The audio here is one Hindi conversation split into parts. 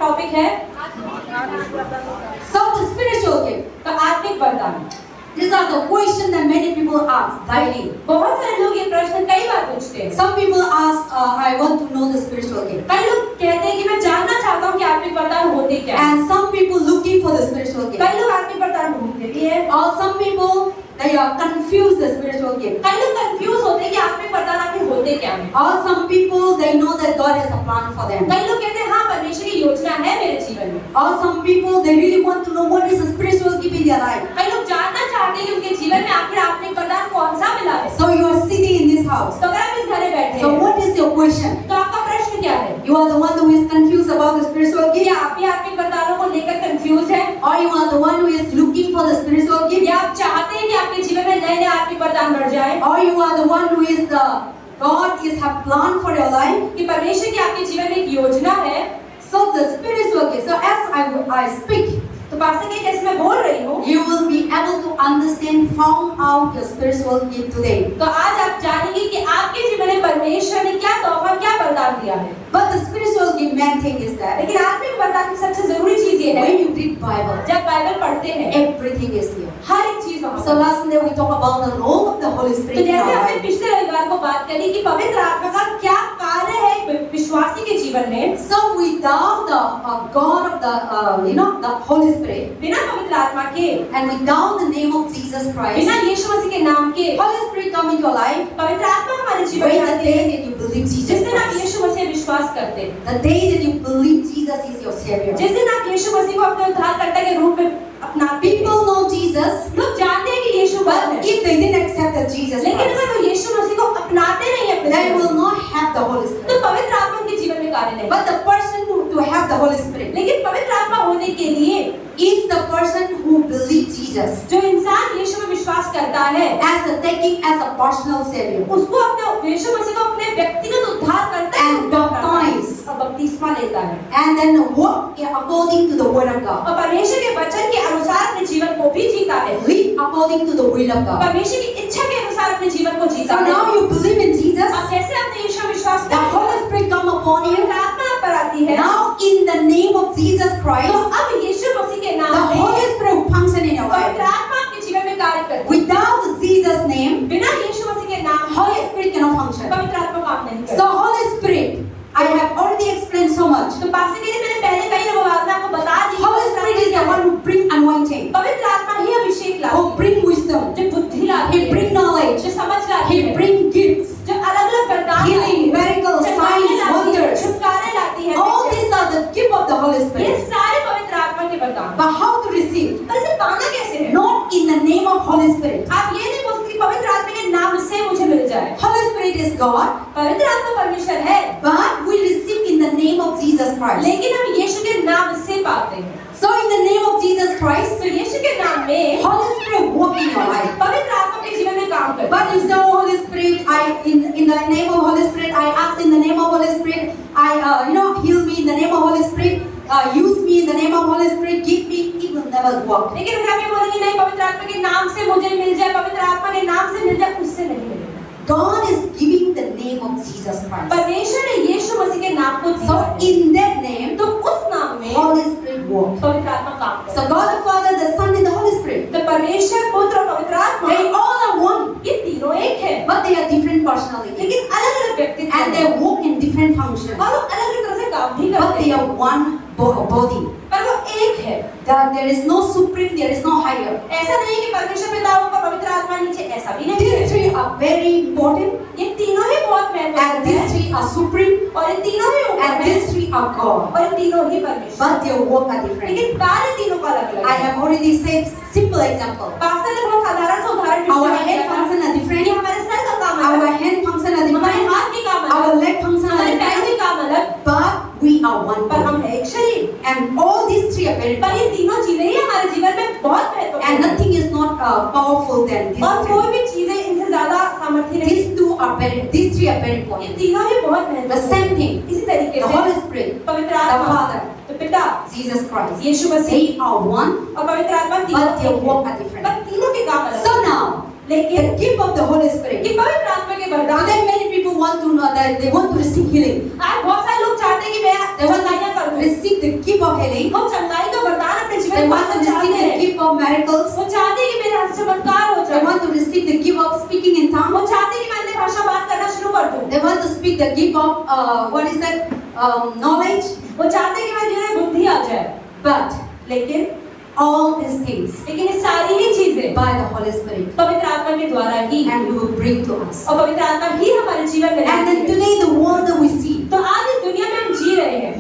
टॉपिक है So the spiritual gift. तो आत्मिक वरदान। These are the questions that many people ask daily. बहुत सारे लोग ये प्रश्न कई बार पूछते हैं। Some people ask, I want to know the spiritual gift. कई लोग कहते हैं कि मैं जानना चाहता हूँ कि आत्मिक वरदान होते क्या हैं। And some people looking for the spiritual gift. कई लोग आत्मिक वरदान ढूंढते भी हैं। Or some people they are confused the spiritual gift. कई लोग कंफ्यूज होते हैं कि आत्मिक वरदान आखिर होते क्या हैं। Or some people they know that God has a plan for them. कई लोग कहते हैं हाँ परमेश्वर की योजना है मेरे जीवन में। Or some people they really want to know what is the spiritual gift in their life. कई लोग जानना चाहते हैं कि उनके जीवन में आखिर आत्मिक वरदान कौन सा मिला है। So you are sitting in this house. तो अगर आप इस घर में बैठे So हैं what is your question? तो आपका प्रश्न क्या है? You are the one who is confused about the spiritual gift, क्या आप भी आत्मिक वरदानों को लेकर कंफ्यूज हैं? or you are the one who is looking for the spiritual gift, या आप चाहते हैं कि आपके जीवन में नए नए आत्मिक वरदान बढ़ जाए? or you are the one who is the God is have plan for your life. कि परमेश्वर की आपके जीवन में एक योजना है। So the spiritual gift. So as I speak, तो पास्टर के जैसे मैं बोल रही हूँ you will be able to understand, found out your spiritual gift today. तो आज आप जानेंगे कि आपके जीवन में परमेश्वर ने क्या तोहफा क्या वरदान दिया है। But the spiritual gift main thing is that लेकिन आत्मिक वरदान की सबसे जरूरी चीज ये है when you read Bible, जब बाइबल पढ़ते हैं everything is here. हर एक चीज वहाँ So पर। last Sunday we talked about the role of the Holy तो Spirit in जैसे our हमने life. पिछले रविवार को बात करी कि पवित्र आत्मा का क्या कार्य है विश्वासी के जीवन में। So without the God of the the Holy Spirit, बिना पवित्र आत्मा के and without the name of Jesus Christ, बिना यीशु मसीह के नाम के Holy Spirit come into your life. पवित्र आत्मा हमारे जीवन When में the आती day है that you believe जिस Jesus दिन आप Christ, यीशु मसीह विश्वास करते हैं, the day that you believe Jesus is your Savior. जिस दिन आप यीशु मसीह को अपने उद्धारकर्ता के रूप में अपनाते हैं। People know Jesus, लोग जानते हैं कि यीशु but कौन है, if they didn't accept the Jesus लेकिन Christ, अगर वो यीशु मसीह को अपनाते नहीं अपने they जीवन will में, not have the Holy तो Spirit. पवित्र आत्मा उनके जीवन में कार्य नहीं। But the person who to have the Holy Spirit लेकिन पवित्र आत्मा होने के लिए is the person who believes Jesus जो इंसान यीशु में विश्वास करता है as a taking as a personal Savior उसको अपने यीशु मसीह को अपने व्यक्तिगत उद्धार करता है and baptized और बपतिस्मा लेता है and then walk according to the Word of God. और परमेश्वर के वचन के अनुसार अपने जीवन को भी जीता है। Live according to the will of God. परमेश्वर की इच्छा के अनुसार अपने जीवन को जीता So है। now you believe in Jesus, अब जैसे आपने यीशु में विश्वास the किया, Holy Spirit come upon you. पवित्र आत्मा आप पर आती है। Now in the name of Jesus तो Christ, अब यीशु मसीह के the नाम में Holy Spirit will function in your पवित्र life. आत्मा आपके जीवन में कार्य करती है। Without Jesus' name, बिना यीशु मसीह के नाम Holy के Spirit cannot function. पवित्र आत्मा काम नहीं So करती। Holy Spirit, I have already explained so much. तो पास्टर के लिए मैंने पहले कई बार आपको बता दी कि Holy Spirit is the one who bring anointing, पवित्र आत्मा ही अभिषेक लाती who bring wisdom, है, जो बुद्धि लाती He है, bring knowledge, जो समझ लाती He है, bring gifts, जो अलग-अलग वरदान लाती healing, है, miracles, चमत्कार signs, लाती है, wonders. छुटकारे लाती है। All these are the gift of the Holy ये Spirit. सारे पवित्र आत्मा के वरदान। But how to receive? पर इसे पाना कैसे है? Not in the name of Holy Spirit. आप ये नहीं बोल सकते कि पवित्र आत्मा के नाम से मुझे मिल जाए। Holy Spirit is God, पवित्र आत्मा परमेश्वर है, but we receive in the name of Jesus Christ. लेकिन हम यीशु के नाम से पाते हैं। So in the name of Jesus Christ, तो यीशु के नाम में Holy Spirit work in your life. पवित्र आत्मा के जीवन में काम करता है। But you say, oh, Holy Spirit, in the name of Holy Spirit, I ask in the name of Holy Spirit, heal me in the name of Holy Spirit, use me in the name of Holy Spirit, give me, it will never work. लेकिन अगर आप ये बोलेंगे नहीं पवित्र आत्मा के नाम से मुझे मिल जाए, पवित्र आत्मा के नाम से मिल जाए, उससे नहीं मिलेगा। God is giving the name of Jesus Christ. परमेश्वर ने यीशु मसीह के नाम को दिया So है। in that name, तो उस नाम में Holy Spirit works. पवित्र आत्मा काम करता So God the Father, the Son, and the Holy Spirit, है। तो परमेश्वर पुत्र और पवित्र आत्मा they all are one, ये तीनों एक है, but they are different personalities. लेकिन अलग-अलग व्यक्तित्व And हैं। they work in different functions. और वो अलग-अलग तरह से काम भी But करते they हैं, are one body. पर वो एक है। There is no supreme, there is no higher. ऐसा नहीं है कि परमेश्वर पिता ऊपर पवित्र आत्मा नीचे, ऐसा भी नहीं These है। three are very important, ये तीनों ही बहुत and महत्वपूर्ण these हैं three are supreme, और ये तीनों ही ऊपर and हैं these three are God. और ये तीनों ही परमेश्वर। But their work are different. लेकिन कार्य तीनों का अलग-अलग I है। have already said simple example. Pastor ने बहुत साधारण सा उदाहरण Our दिया head था function are कि different. हमारे सर का काम Our अलग, hand function are हमारे different. हाथ के काम Our अलग, leg function are हमारे पैर different. के काम अलग, But we are one पर हम body. है एक शरीर। And all these three are very पर ये important. तीनों चीजें ही हमारे जीवन में बहुत And महत्वपूर्ण हैं nothing is not powerful than these और three. कोई भी चीजें इनसे ज्यादा सामर्थ्य नहीं। These two are these three are very ये important. तीनों ही बहुत The महत्वपूर्ण same हैं। thing. इसी तरीके The से Holy Spirit, पवित्र the आत्मा, Father, तो पिता Jesus Christ, Yeshu Masih they are one, और पवित्र आत्मा तीनों but their एक work हैं। are different. पर तीनों के काम अलग So हैं। now, लेकिन the gift of the Holy Spirit. कि पवित्र आत्मा के वरदान, Today many people want to know that they want to receive healing. आज बहुत सारे लोग चाहते हैं कि मैं They want दवाइयाँ to करूँ, receive the gift of healing. हम चंगाई का वरदान अपने जीवन They में want to पाना receive चाहते the हैं। gift of miracles. वो चाहते हैं कि मेरे हाथ से चमत्कार हो They जाए। want to receive the gift of speaking in tongues. वो चाहते हैं कि मैं अन्य भाषा बात करना शुरू कर दूं। They want to speak the gift of what is that knowledge. वो चाहते हैं कि मेरे जीवन में बुद्धि आ जाए। But लेकिन all these things ये सारी ही चीजें by the Holy Spirit, पवित्र आत्मा के द्वारा ही and He will bring to us. और पवित्र आत्मा ही हमारे जीवन में And लाती then है। today the world that we see, तो आज इस दुनिया में हम जी रहे हैं,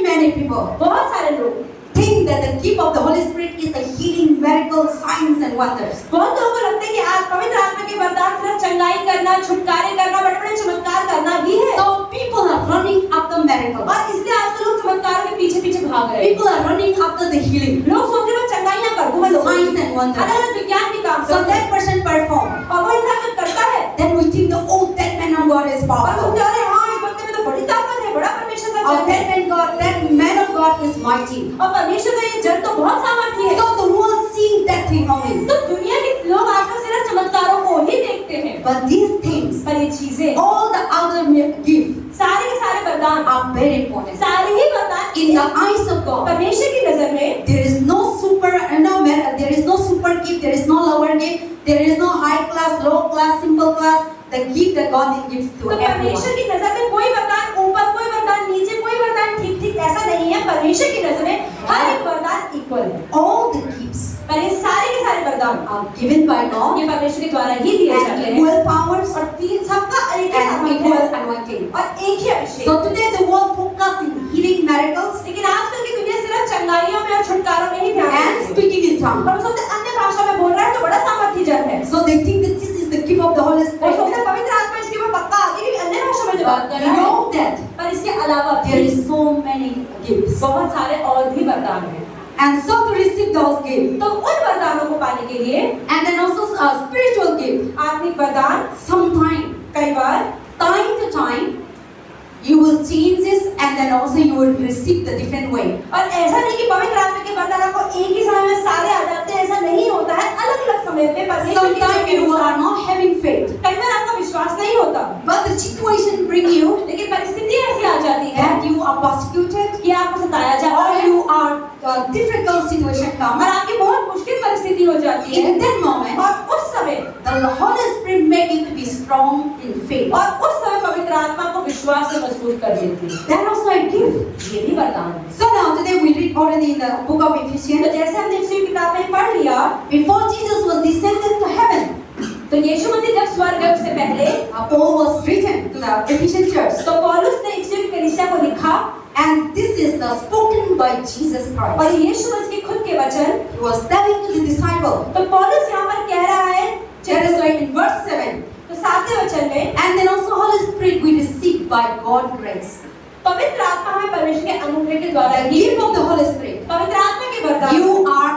many people बहुत सारे लोग think that the gift of the Holy Spirit is the healing, miracles, signs and wonders. बहुत लोगों को लगता है कि आज पवित्र आत्मा के वरदान सिर्फ चंगाई करना, छुटकारे करना, बड़े-बड़े चमत्कार करना ही है। So people are running after miracles. और इसलिए आजकल लोग चमत्कारों के पीछे-पीछे भाग रहे हैं। People are running after the healing, लोग सोच रहे हैं मैं चंगाइयां कर दूं, मैं लोगों signs and wonders. अलग-अलग विज्ञान के काम So करता that person perform. और वो इंसान जब करता है Then we think that oh, that man of God is और powerful. सोचते हैं अरे हाँ इस बंदे में तो बड़ी ताकत है, बड़ा परमेश्वर का Or जन है that man of God is mighty. और परमेश्वर का ये जन तो बहुत सामर्थी है। So the world seeing that thing only. तो दुनिया के लोग आजकल सिर्फ चमत्कारों को ही देखते हैं, But these things, पर ये चीजें all the other gifts सारे के सारे वरदान are very important. सारे ही वरदान In the eyes of God, परमेश्वर की नजर में there is no super gift, there is no lower gift, there is no high class, low class, simple class. The gift that God gives to तो everyone. परमेश्वर की नजर में कोई वरदान ऊपर, कोई वरदान नीचे, कोई वरदान ठीक-ठीक ऐसा नहीं है। परमेश्वर की नजर में हर एक वरदान इक्वल है। All the gifts पर ये सारे के सारे वरदान are given by God ये परमेश्वर के द्वारा ही दिए जाते and हैं equal powers और तीन सबका एक ही and सामर्थ्य equal है anointing. और एक ही अभिषेक। So today the world focus in healing miracles लेकिन आजकल की दुनिया सिर्फ चंगाइयों में और छुटकारों में ही ध्यान and देती है। speaking in tongues. और वो सोचते हैं अन्य भाषा में बोल रहा है तो बड़ा सामर्थ्य जन है। So they think that this is the gift of the Holy वो Spirit. सोचते हैं पवित्र आत्मा इसके ऊपर पक्का आगे भी अन्य भाषा में जो बात कर But रहा है। beyond that, पर इसके अलावा there भी is so many gifts. बहुत सारे और भी वरदान हैं। And so to receive those gifts, तो उन वरदानों को पाने के लिए and then also spiritual gifts, आत्मिक वरदान sometime, कई बार time to time, you will change this and then also you will receive the different way. और ऐसा नहीं कि पवित्र आत्मा के वरदान आपको एक ही समय में सारे आ जाते हैं, ऐसा नहीं होता है। अलग-अलग समय पे परमेश्वर की Sometimes you are not having faith, कई बार आपका विश्वास नहीं होता, but the situation bring you लेकिन परिस्थिति ऐसी आ जाती है that you are persecuted कि आपको सताया जाता or है you are difficult situation और come. आपकी बहुत मुश्किल परिस्थिति हो जाती है। In that moment, और उस समय the Holy Spirit make you to be strong in faith. और उस समय पवित्र आत्मा को विश्वास से मजबूत कर देती है। That also a gift. ये भी वरदान है। So now today we read already in the book of तो Ephesians. जैसे हमने इसी किताब में पढ़ लिया, Before Jesus was descended to heaven, तो यीशु मसीह जब स्वर्ग गए उससे पहले Paul was written to the Ephesian church. तो पौलुस ने इफिसियों की कलीसिया को लिखा And this is the spoken by Jesus और Christ. यीशु मसीह के खुद के वचन। He was telling to the disciple. तो पौलुस यहाँ पर कह रहा है That is why in verse 7. तो 7वें वचन में And then also Holy Spirit we receive by God's grace. पवित्र आत्मा हमें परमेश्वर के अनुग्रह के द्वारा The gift of the Holy Spirit. पवित्र आत्मा के वरदान You are,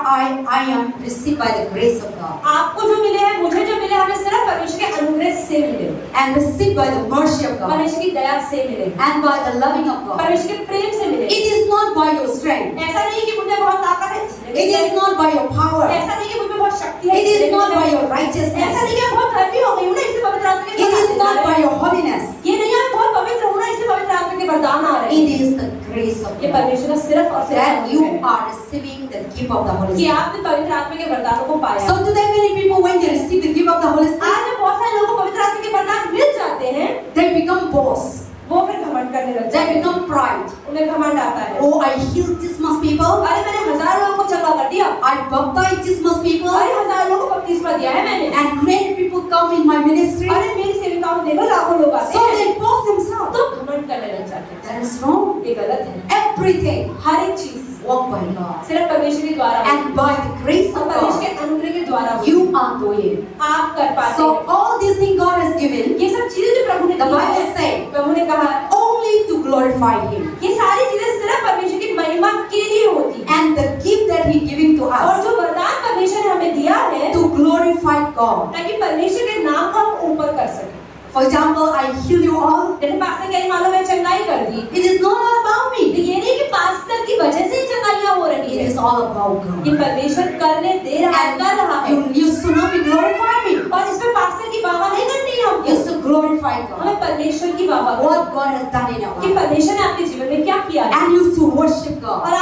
I am received by the grace of God. आपको जो मिले हैं, मुझे जो मिले, हमें सिर्फ परमेश्वर के अनुग्रह से मिले, And received by the mercy of God. परमेश्वर की दया से मिले, And by the loving of God. परमेश्वर के प्रेम से मिले। It is not by your strength. ऐसा नहीं कि मुझे बहुत ताकत है, It is not by your power. ऐसा नहीं कि मुझे बहुत शक्ति है, It is not by your ऐसा righteousness. नहीं कि मैं बहुत धर्मी हो गई हूँ ना इसलिए पवित्र आत्मा के It is वरदान आ not रहे by हैं। your holiness. ये नहीं है मैं बहुत पवित्र हूँ ना इसलिए पवित्र आत्मा के वरदान आ रहे हैं। It is the grace of ये God. परमेश्वर का सिर्फ और सिर्फ That you अनुग्रह है are receiving the gift of the Holy कि Spirit. आपने पवित्र आत्मा के वरदानों को पाया। So today many people when they receive the gift of the Holy Spirit, आज में बहुत सारे लोगों को पवित्र आत्मा के वरदान मिल जाते हैं, they become boss. वो फिर घमंड करने लगते They हैं, become pride. उन्हें घमंड आता है। Oh, I healed this much people. अरे मैंने 1000 लोगों को चंगा कर दिया, I baptized this much people. अरे 1000 लोगों को बपतिस्मा दिया है मैंने, And many people come in my ministry. अरे मेरी सेविकाओं में देखो लाखों लोग आते So हैं। they boast themselves. तो घमंड करने लग जाते हैं। That is wrong. ये गलत है। Everything हर एक चीज walk by God. सिर्फ परमेश्वर के द्वारा And by the grace और of परमेश्वर के God, अनुग्रह के द्वारा you are doing. आप कर पाते So हैं। all these things God has given, ये सब चीजें जो प्रभु ने the दी Bible है, says, प्रभु ने कहा only to glorify Him. ये सारी चीजें सिर्फ परमेश्वर की महिमा के लिए होती है And the gift that He giving to और us जो वरदान परमेश्वर ने हमें दिया है to glorify God. ताकि परमेश्वर के नाम को हम ऊपर कर सकें। For example, I heal you all. जैसे पास्टर कहीं मालूम है चंगाई कर दी, It is not all about तो me. ये नहीं कि पास्टर की वजह से ही चंगाइयाँ हो रही It है, is all about ये God. परमेश्वर करने दे रहा है, कर रहा है। You should not be glorify me. और इसमें पास्टर की वाह नहीं करनी है हमको, You should glorify God. हमें परमेश्वर की वाह What God has done in our कि life. परमेश्वर ने आपके जीवन में क्या किया है And you should worship God. और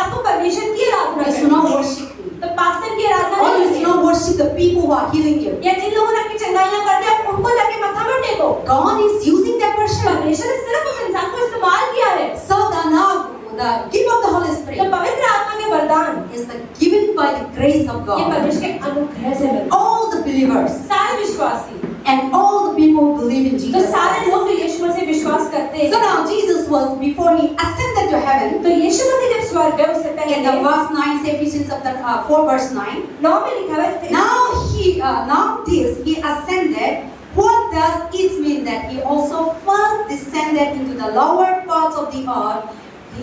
the gift of the Holy तो Spirit पवित्र आत्मा के वरदान is the given by the grace of ये God. परमेश्वर के अनुग्रह से मिलते All the believers हैं। सारे विश्वासी and all the people who believe in तो Jesus सारे Christ. लोग जो यीशु मसीह विश्वास करते So हैं। now Jesus was, before he ascended to heaven, तो यीशु मसीह जब स्वर्ग गए उससे in the पहले verse 9, say Ephesians chapter 4 verse 9. 9 में लिखा है Now he ascended. What does it mean that he also first descended into the lower parts of the earth?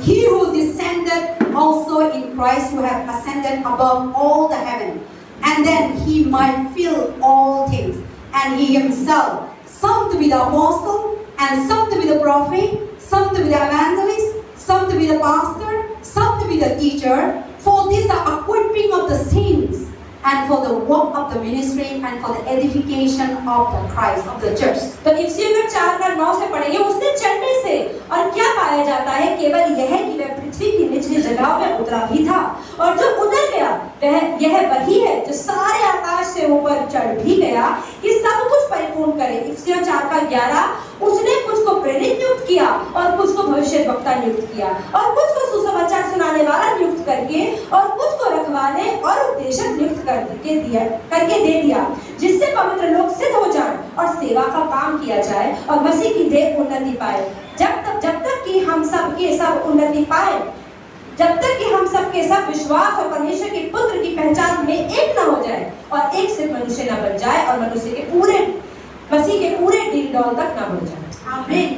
He who descended also in Christ, who have ascended above all the heaven, and then he might fill all things. And he himself, some to be the apostle, and some to be the prophet, some to be the evangelist, some to be the pastor, some to be the teacher. For this the equipping of the saints, and for the work of the ministry, and for the edification of the Christ, of the church. तो इफ्सियों में 4:9 से पढ़ेंगे। उसने चढ़ने से और क्या पाया जाता है, केवल यह कि वह पृथ्वी की निचली जगहों में उतरा ही था, और जो उतर गया वह यह वही है जो सारे आकाश से ऊपर चढ़ भी गया कि सब कुछ परिपूर्ण करे। इफ्सियों 4:11 उसने कुछ को प्रेरित नियुक्त किया और कुछ को भविष्यद्वक्ता नियुक्त किया और कुछ को सुसमाचार सुनाने वाला नियुक्त करके और कुछ को रखवाले और उपदेशक नियुक्त करके दे दिया, जिससे पवित्र लोग सिद्ध हो जाएं और सेवा का काम किया जाए और मसीह की देह उन्नति पाए। जब तक कि हम सब के सब उन्नति पाए, जब तक कि हम सब के सब विश्वास और परमेश्वर के पुत्र की पहचान में एक न हो जाए और एक सिर्फ मनुष्य न बन जाए और मनुष्य के पूरे मसीह के पूरे डील डॉल तक न बढ़ जाए। Amen.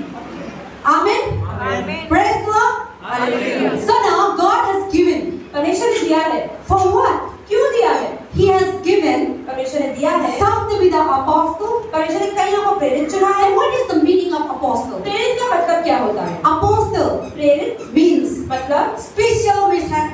Amen. Amen. Praise the Lord. Hallelujah. So now God has given. परमेश्वर ने दिया है। For what? क्यों दिया है? He has given परमेश्वर ने दिया है। some to be the apostle. परमेश्वर ने कईयों को प्रेरित चुना है। So what is the meaning of apostle? प्रेरित का मतलब क्या होता है? Apostle प्रेरित means मतलब special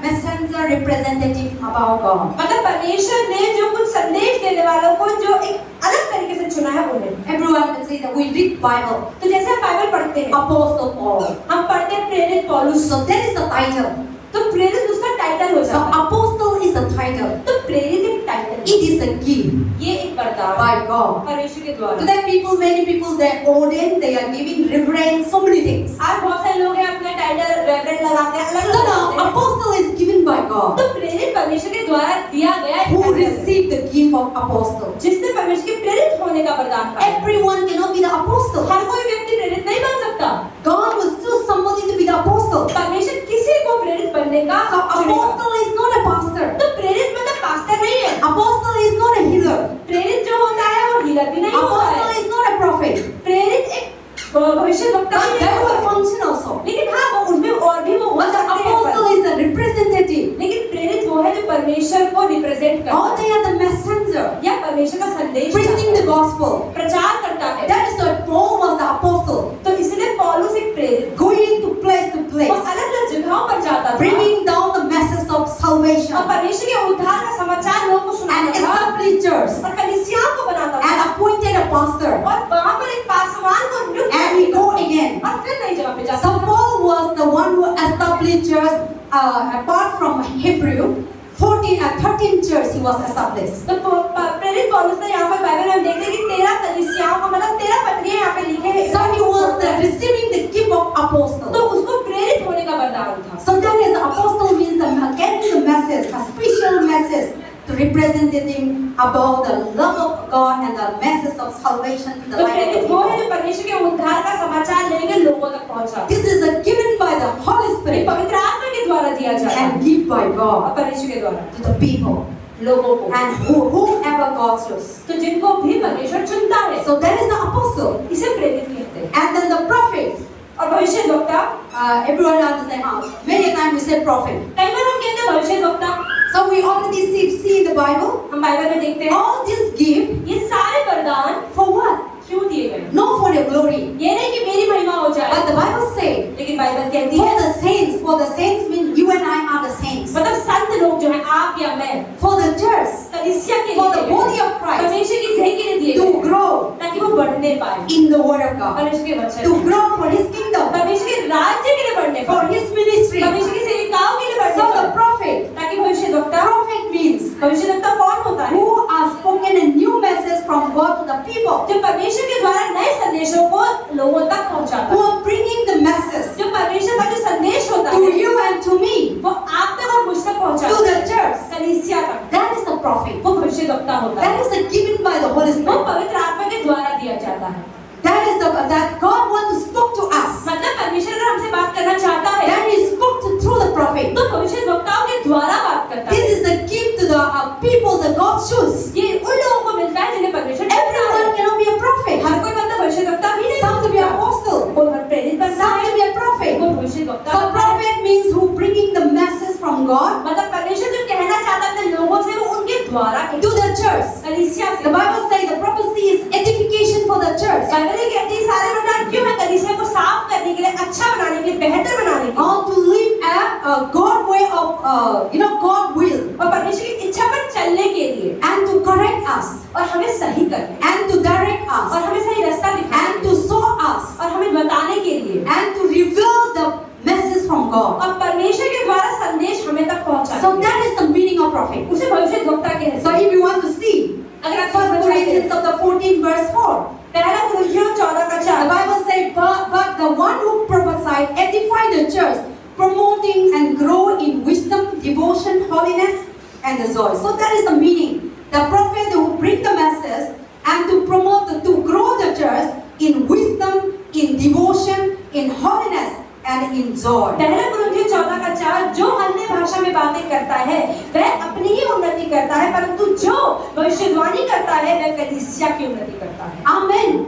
messenger representative about God. मतलब परमेश्वर ने जो कुछ संदेश देने वालों को जो एक अलग तरीके से चुना है उन्हें। Everyone can say that we read Bible. तो जैसे हम बाइबल पढ़ते हैं, Apostle Paul. हम पढ़ते हैं प्रेरित पौलुस, So that is the title. तो प्रेरित उसका टाइटल हो So जाता है। apostle is a title. तो प्रेरित एक टाइटल है। It is a gift ये एक वरदान है by God. परमेश्वर के द्वारा। Today many people they ordain, they are giving reverence, so many things. आज बहुत सारे लोग हैं अपना टाइटल रेवरेंड लगाते हैं, अलग So अलग now लगाते हैं। apostle is given by God. तो प्रेरित परमेश्वर के द्वारा दिया गया एक Who टाइटल है, received the gift of apostle? जिसने परमेश्वर के प्रेरित होने का वरदान पाया। Everyone cannot be the apostle. हर कोई व्यक्ति प्रेरित नहीं बन सकता। God will choose somebody to be the apostle. परमेश्वर किसी को प्रेरित बनने का So चुनेगा। apostle is not a pastor. तो प्रेरित मतलब पास्टर नहीं है। Apostle is not a healer. प्रेरित जो होता है वो हीलर भी नहीं होता Apostle है। is not a prophet. प्रेरित एक भविष्यद्वक्ता But भी they नहीं will होता है। function also. लेकिन हाँ वो उसमें और भी वो हो But the सकते हैं apostle पर। is a representative. लेकिन प्रेरित वो है जो परमेश्वर को रिप्रेजेंट करता Or है they are the messenger, या परमेश्वर का संदेश preaching the लाता है, gospel. प्रचार करता है। That is why Paul was the apostle, तो इसलिए पौलुस एक प्रेरित going to place to वो place, अलग-अलग जगहों पर जाता था bringing down the message of और salvation परमेश्वर के उद्धार का समाचार लोगों को and सुनाता था established church और कलीसियाओं को बनाता and था appointed a pastor. और वहाँ पर एक पासवान को नियुक्त And we करता go था again. और फिर नई जगह पे जाता So था। Paul was the one who established church apart from Hebrew. 13 church he was established. तो प्रेरित पौलुस ने यहाँ पर बाइबल में हम देखते हैं कि 13 कलीसियाओं का मतलब 13 पत्रियां यहाँ पे लिखे हैं। So he was receiving the gift of तो apostle. उसको प्रेरित होने का वरदान था। So that is apostle means the carrying the message, a special message to representing about the love of God and the message of salvation to the तो life of प्रेरित the वो है people. जो परमेश्वर के उद्धार का समाचार लेके लोगों तक पहुंचा। This is given by the Holy ये Spirit पवित्र आत्मा के द्वारा दिया जाता है and given by और God परमेश्वर के द्वारा to the people लोगों को and whoever God chooses. तो जिनको भी परमेश्वर चुनता है So that is the apostle. इसे प्रेरित कहते हैं। And then the prophet. और भविष्यद्वक्ता Everyone understand how? Many times we say prophet. कई बार हम कहते हैं भविष्यद्वक्ता। So we already see in the Bible. हम बाइबल में देखते हैं All this gift ये सारे वरदान for what? क्यों दिए गए? Not for the glory. ये नहीं कि मेरी महिमा हो जाए, But the Bible says लेकिन बाइबल कहती for है the saints means you and I are the saints. मतलब संत लोग जो हैं आप या मैं For the church, कलीसिया के for लिए the दिए body गए, of Christ परमेश्वर की देह के लिए दिए to गए grow ताकि वो बढ़ने पाए in the word of God, परमेश्वर के वचन to में। grow for His kingdom, परमेश्वर के राज्य के लिए बढ़ने for पाए His ministry. परमेश्वर की सेविकाओं के लिए बढ़ने So the पाए prophet, ताकि भविष्यद्वक्ता means भविष्यद्वक्ता कौन होता है who are spoken a new message from God to the people, जो परमेश्वर के द्वारा नए संदेशों को लोगों तक पहुंचाता who है are bringing the message जो परमेश्वर का जो संदेश होता to है you God will और परमेश्वर की इच्छा पर चलने के लिए and to correct us और हमें सही करने and to direct और us हमें सही रास्ता and दिखाने to show us और हमें बताने के लिए and to reveal the message from God. और परमेश्वर के द्वारा संदेश हमें तक पहुंचाने So that is the meaning of prophet. उसे भविष्यद्वक्ता कहते So हैं। if you want to see, अगर आप 1 Corinthians chapter 14 verse 4, पहला कुरिन्थियों 14 का the 4 Bible says, but the one who prophesied edified the church, promoting and grow in wisdom, devotion, holiness, and the joy. So that is the meaning. The prophet who bring the message and to promote, to grow the church in wisdom, in devotion, in holiness, and in joy. पहला कुरिन्थियों 14 का 4 जो अन्य भाषा में बातें करता है वह अपनी ही उन्नति करता है, परंतु जो भविष्यवाणी करता है वह कलीसिया की उन्नति करता है। Amen.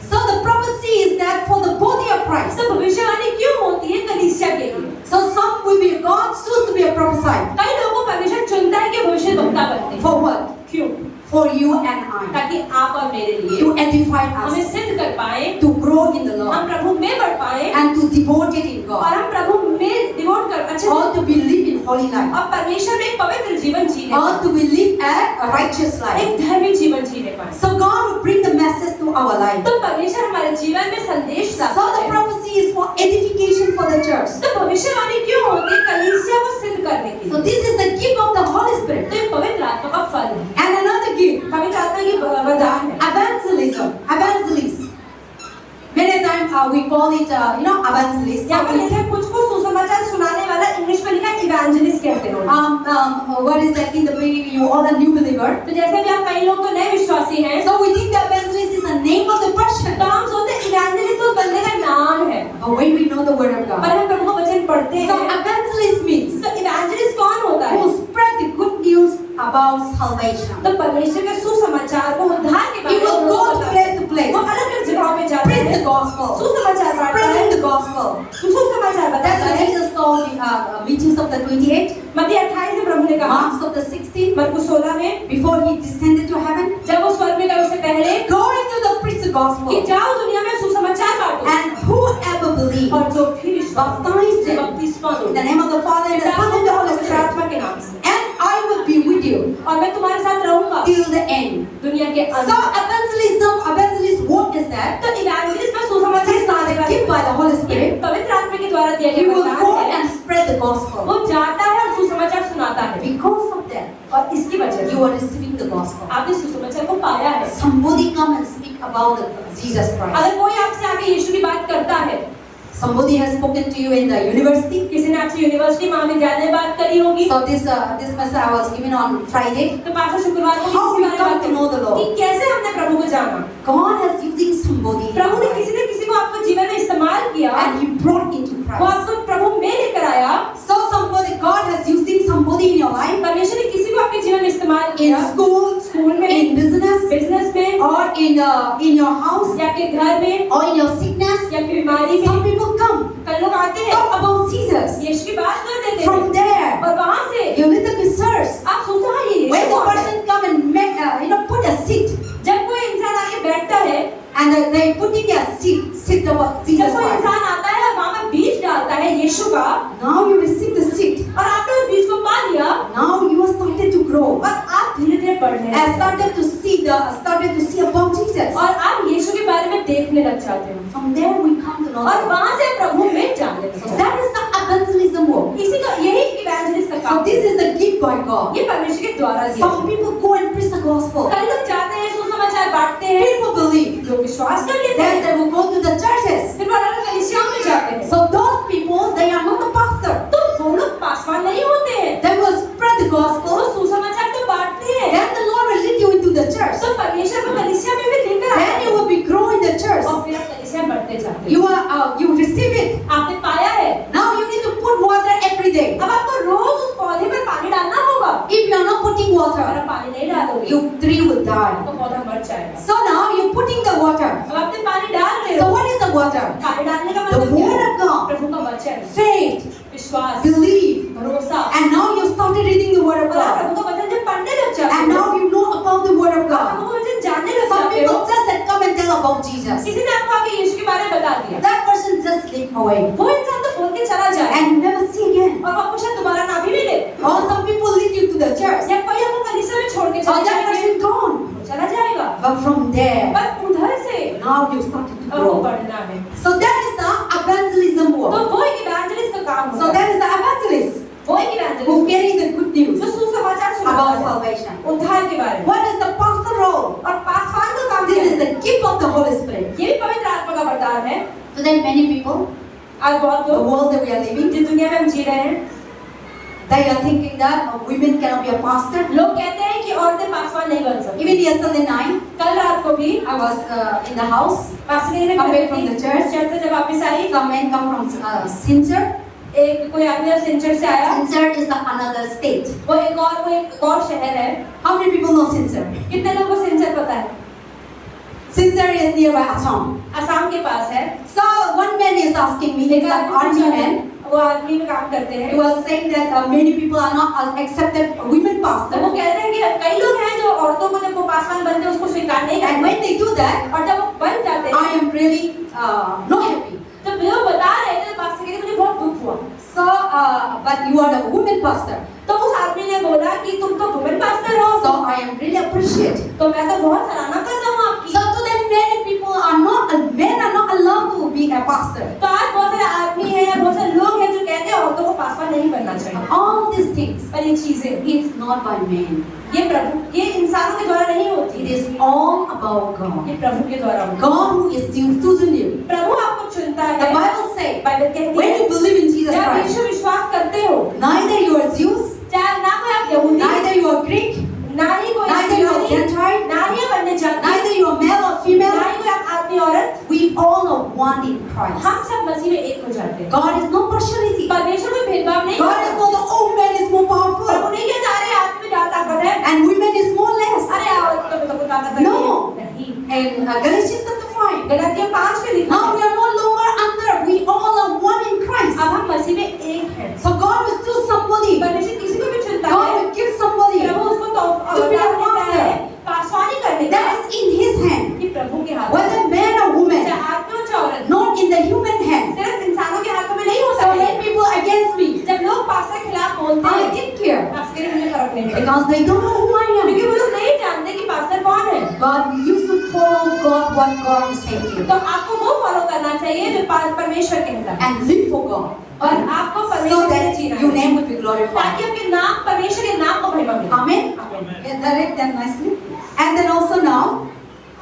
So the prophecy is that for the body of Christ. तो भविष्यवाणी क्यों होती है? कलीसिया के लिए। So some will be God choose to be a prophet. कई लोगों को परमेश्वर चुनता है कि भविष्यद्वक्ता बनते हैं। For what? क्यों? For you and I. ताकि आप और मेरे लिए To edify हमें us. सिद्ध कर पाए, To grow in the Lord. हम प्रभु में बढ़ पाए And to devote it in और God. हम प्रभु में डिवोट कर अच्छे से Or to be live in holy life. और परमेश्वर में एक पवित्र जीवन जीने Or to be live a righteous पाए, life. एक धर्मी जीवन जीने पाए। So God will bring the message to our life. तो परमेश्वर हमारे जीवन में संदेश So लाता the है। prophecy is for edification for the church. तो भविष्यवाणी क्यों होती है? कलीसिया को सिद्ध करने के So लिए। this is the gift of the Holy Spirit. तो ये पवित्र आत्मा का फल है। And another gift, पवित्र आत्मा की वरदान है। evangelism. Evangelist. Many times we call it, evangelist. यहाँ पर लिखा है कुछ को सुसमाचार सुनाने वाला, इंग्लिश में लिखा है इवेंजलिस्ट कहते हैं। What is that in the beginning? You are the new believer. तो जैसे भी आप कई लोग तो नए विश्वासी हैं, So we think the evangelist is the name of the person. तो हम सोचते हैं इवेंजलिस्ट तो बंदे का नाम है। But when we know the word of पर God, हम प्रभु का वचन पढ़ते so हैं। evangelist means तो इवेंजलिस्ट कौन होता है? who spread the good news about salvation. तो परमेश्वर के सुसमाचार को उद्धार के He बारे will में go बताता to है। place to place, वो अलग-अलग जगहों पे जाता preach है, the gospel, सुसमाचार बांटता है, spreading the gospel. सुसमाचार That's बताता what है। Jesus told in meetings of the 28, मत्ती 28 में प्रभु ने कहा, Marks of the 16, मरकुस 16 में, before he descended to heaven, जब वो स्वर्ग में गए उससे पहले go into the preach the कि gospel, जाओ दुनिया में सुसमाचार बांटो and whoever believes, और जो भी विश्वास baptize them बपतिस्मा दो in the name of the Father and the Son and the Holy पवित्र Spirit, आत्मा के नाम से, and I will be with you और मैं तुम्हारे साथ रहूंगा till the end. दुनिया के So अंत। evangelist work is that तो इवेंजलिस्ट में सुसमाचार सुनाने का given by the Holy Spirit. पवित्र आत्मा के द्वारा दिया He गया will go वरदान है। and spread the gospel. वो जाता है और सुसमाचार सुनाता है Because of that, और इसकी वजह से you are receiving the gospel. आपने सुसमाचार को पाया है। Somebody come and speak about Jesus Christ. अगर कोई आपसे आके यीशु की बात करता है, Somebody has spoken to you in the university. किसी ने आपसे यूनिवर्सिटी महाविद्यालय में बात करी होगी, So this message I was given on Friday. तो पास्टर शुक्रवार को How किसी we बारे में come बात to know the करी Lord. कि कैसे हमने प्रभु को जाना। God has using somebody in प्रभु ने your life, किसी को आपको जीवन में इस्तेमाल किया, and He brought into वो Christ. आपको प्रभु में लेकर आया। So somebody, God has using somebody in your life, परमेश्वर ने किसी को आपके जीवन में इस्तेमाल in किया, school, स्कूल में, in business, बिजनेस में, or in your house, या आपके घर में, or in your sickness. या आपकी बीमारी में। Some people come, कई लोग आते हैं, talk about Jesus. यीशु की बात कर देते हैं, From there, और वहाँ से you little bit search. आप सोचते हैं ये When यीशु the कौन है? person come and make, put a seat, जब कोई इंसान आके बैठता है, and they putting a seat about Jesus जब कोई Christ. इंसान आता है और वहाँ पे बीज डालता है यीशु का, Now you receive the seat. और आपने उस बीज को पा लिया, Now you are started to grow. और आप धीरे-धीरे बढ़ने And लगते started to see about Jesus. हैं, और आप यीशु के बारे में देखने लग जाते हैं, From there we come to know और God. वहाँ से प्रभु में जानने लगते So हैं। that is the evangelism work. इसी का यही इवेंजलिस्ट का So काम this है। is the gift by God. ये परमेश्वर के द्वारा दिया Some people go and preach the gospel. कई लोग जाते हैं, सुसमाचार बांटते हैं, People believe. लोग विश्वास कर लेते Then हैं, they will go to the churches. फिर वो अलग कलीसियाओं में जाते हैं। So those people, they are not the pastor. तो वो लोग पासवान नहीं होते हैं, They will spread the वो gospel. सुसमाचार तो बांटते हैं। Then the Lord will lead you into the church. तो परमेश्वर को कलीसिया में भी लेकर आता Then है, you will be growing in the church. और फिर आप कलीसिया में बढ़ते जाते हैं। You receive it. आपने पाया है, Now you need to put water every day. अब आपको रोज उस पौधे पर पानी डालना होगा। If you are not putting अगर water, आप पानी नहीं डालोगे, your tree will die. तो पौधा मर जाएगा। So now you're putting the water. अब आपने पानी डाल रहे So हो, what is the water? पानी डालने का The मतलब क्या word है? of God. प्रभु का वचन, Faith, विश्वास, belief. भरोसा, And now you started reading the word of और आप God. प्रभु का वचन जब पढ़ने लग जाते And हो, now you know about the word of आप God. प्रभु का वचन जानने लग Some जाते people हो। just said, come and tell about Jesus. किसी ने आपको आके यीशु के बारे में बता दिया, That person just slip away. वो इंसान तो बोल के चला जाए, And you never see again. और वो आपको शायद दोबारा ना भी मिले। Today, many people, आज बहुत the लोग world that we are living, जिस दुनिया में हम जी रहे हैं, they are thinking that women cannot be a pastor. लोग कहते हैं कि औरतें पासवान नहीं बन सकती। Even yesterday night, कल रात को भी I was in the house. Pastor Away from the church. Church से जब वापस आई, Some men come from Sinjar. एक कोई आदमी सिंचर से आया। Sinjar is the another state. वो एक और शहर है। How many people know Sinjar? कितने लोगों को सिंचर पता है? Sinjar is nearby Assam. Assam के पास है। So one man is asking me, he's an army man. वो आर्मी में काम करते हैं। He was saying that many people are not accepted women तो वो pastor. कहते हैं कि कई लोग हैं जो औरतों को जब वो पासवान बनते हैं उसको स्वीकार नहीं And करते। when they do that, और जब वो बन जाते हैं, I am really not happy. तो वो बता रहे थे पास्टर के लिए मुझे बहुत दुख हुआ। So, but you are the woman pastor. तो उस आदमी ने बोला कि तुम तो वुमेन पास्टर हो। So I am really appreciate. तो मैं तो बहुत सराहना करता हूँ आपकी। So today many people are not, men are not allowed to be a pastor. तो आज बहुत सारे आदमी हैं या बहुत सारे लोग हैं जो कहते हैं औरतों को पासवान नहीं बनना चाहिए। All these things, पर ये चीजें, it's not by men. ये इंसानों के द्वारा नहीं होती। It is all about God. ये प्रभु के द्वारा होती है। God who is choosing you. प्रभु आपको चुनता The है। Bible says, बाइबल कहती when है you believe in Jesus जब Christ, यीशु विश्वास करते हो, neither you are Jews, चाहे ना कोई आप यहूदी, neither you are Greek, ना ही कोई neither you are यूनानी, Gentile, ना ही आप अन्य जाति, neither you are male or ना female. ही कोई आप आदमी औरत, We all are one in Christ. हम सब मसीह में एक हो जाते हैं। God is no partiality. परमेश्वर में भेदभाव नहीं God is करता। not the oh man is more Prabhu powerful नहीं कहता अरे आदमी में ज्यादा ताकत है, and women is more less. अरे औरत में तो कोई ताकत नहीं No. है। नहीं। And Galatians chapter 5. गलातिया 5 में लिखा Now है, we are no longer under. We all are one in Christ. अब हम मसीह में एक हैं। So God will choose somebody. परमेश्वर किसी को भी चुनता God है, will give somebody. प्रभु उसको तो To be a अवतार देता pastor. है, पासवानी करने का, That is in His hand. कि प्रभु के हाथ में। Whether man or woman, चाहे आदमी हो चाहे औरत, not in the human hand. सिर्फ इंसानों के हाथों में नहीं होता So है। when people against me, जब लोग पास्टर के खिलाफ बोलते I हैं, didn't care पास्टर के लिए मुझे फर्क नहीं पड़ता, because they don't know who I क्योंकि am. वो लोग नहीं जानते कि पास्टर कौन है। God, you should follow God what God is saying to you तो आपको वो फॉलो करना चाहिए जो परमेश्वर कहता है, and live for God. और आपको So परमेश्वर के लिए that जीना your है, name will be glorified. ताकि आपके नाम, परमेश्वर के नाम को महिमा मिले। Amen. आमीन। Yeah, direct them nicely. And then also now,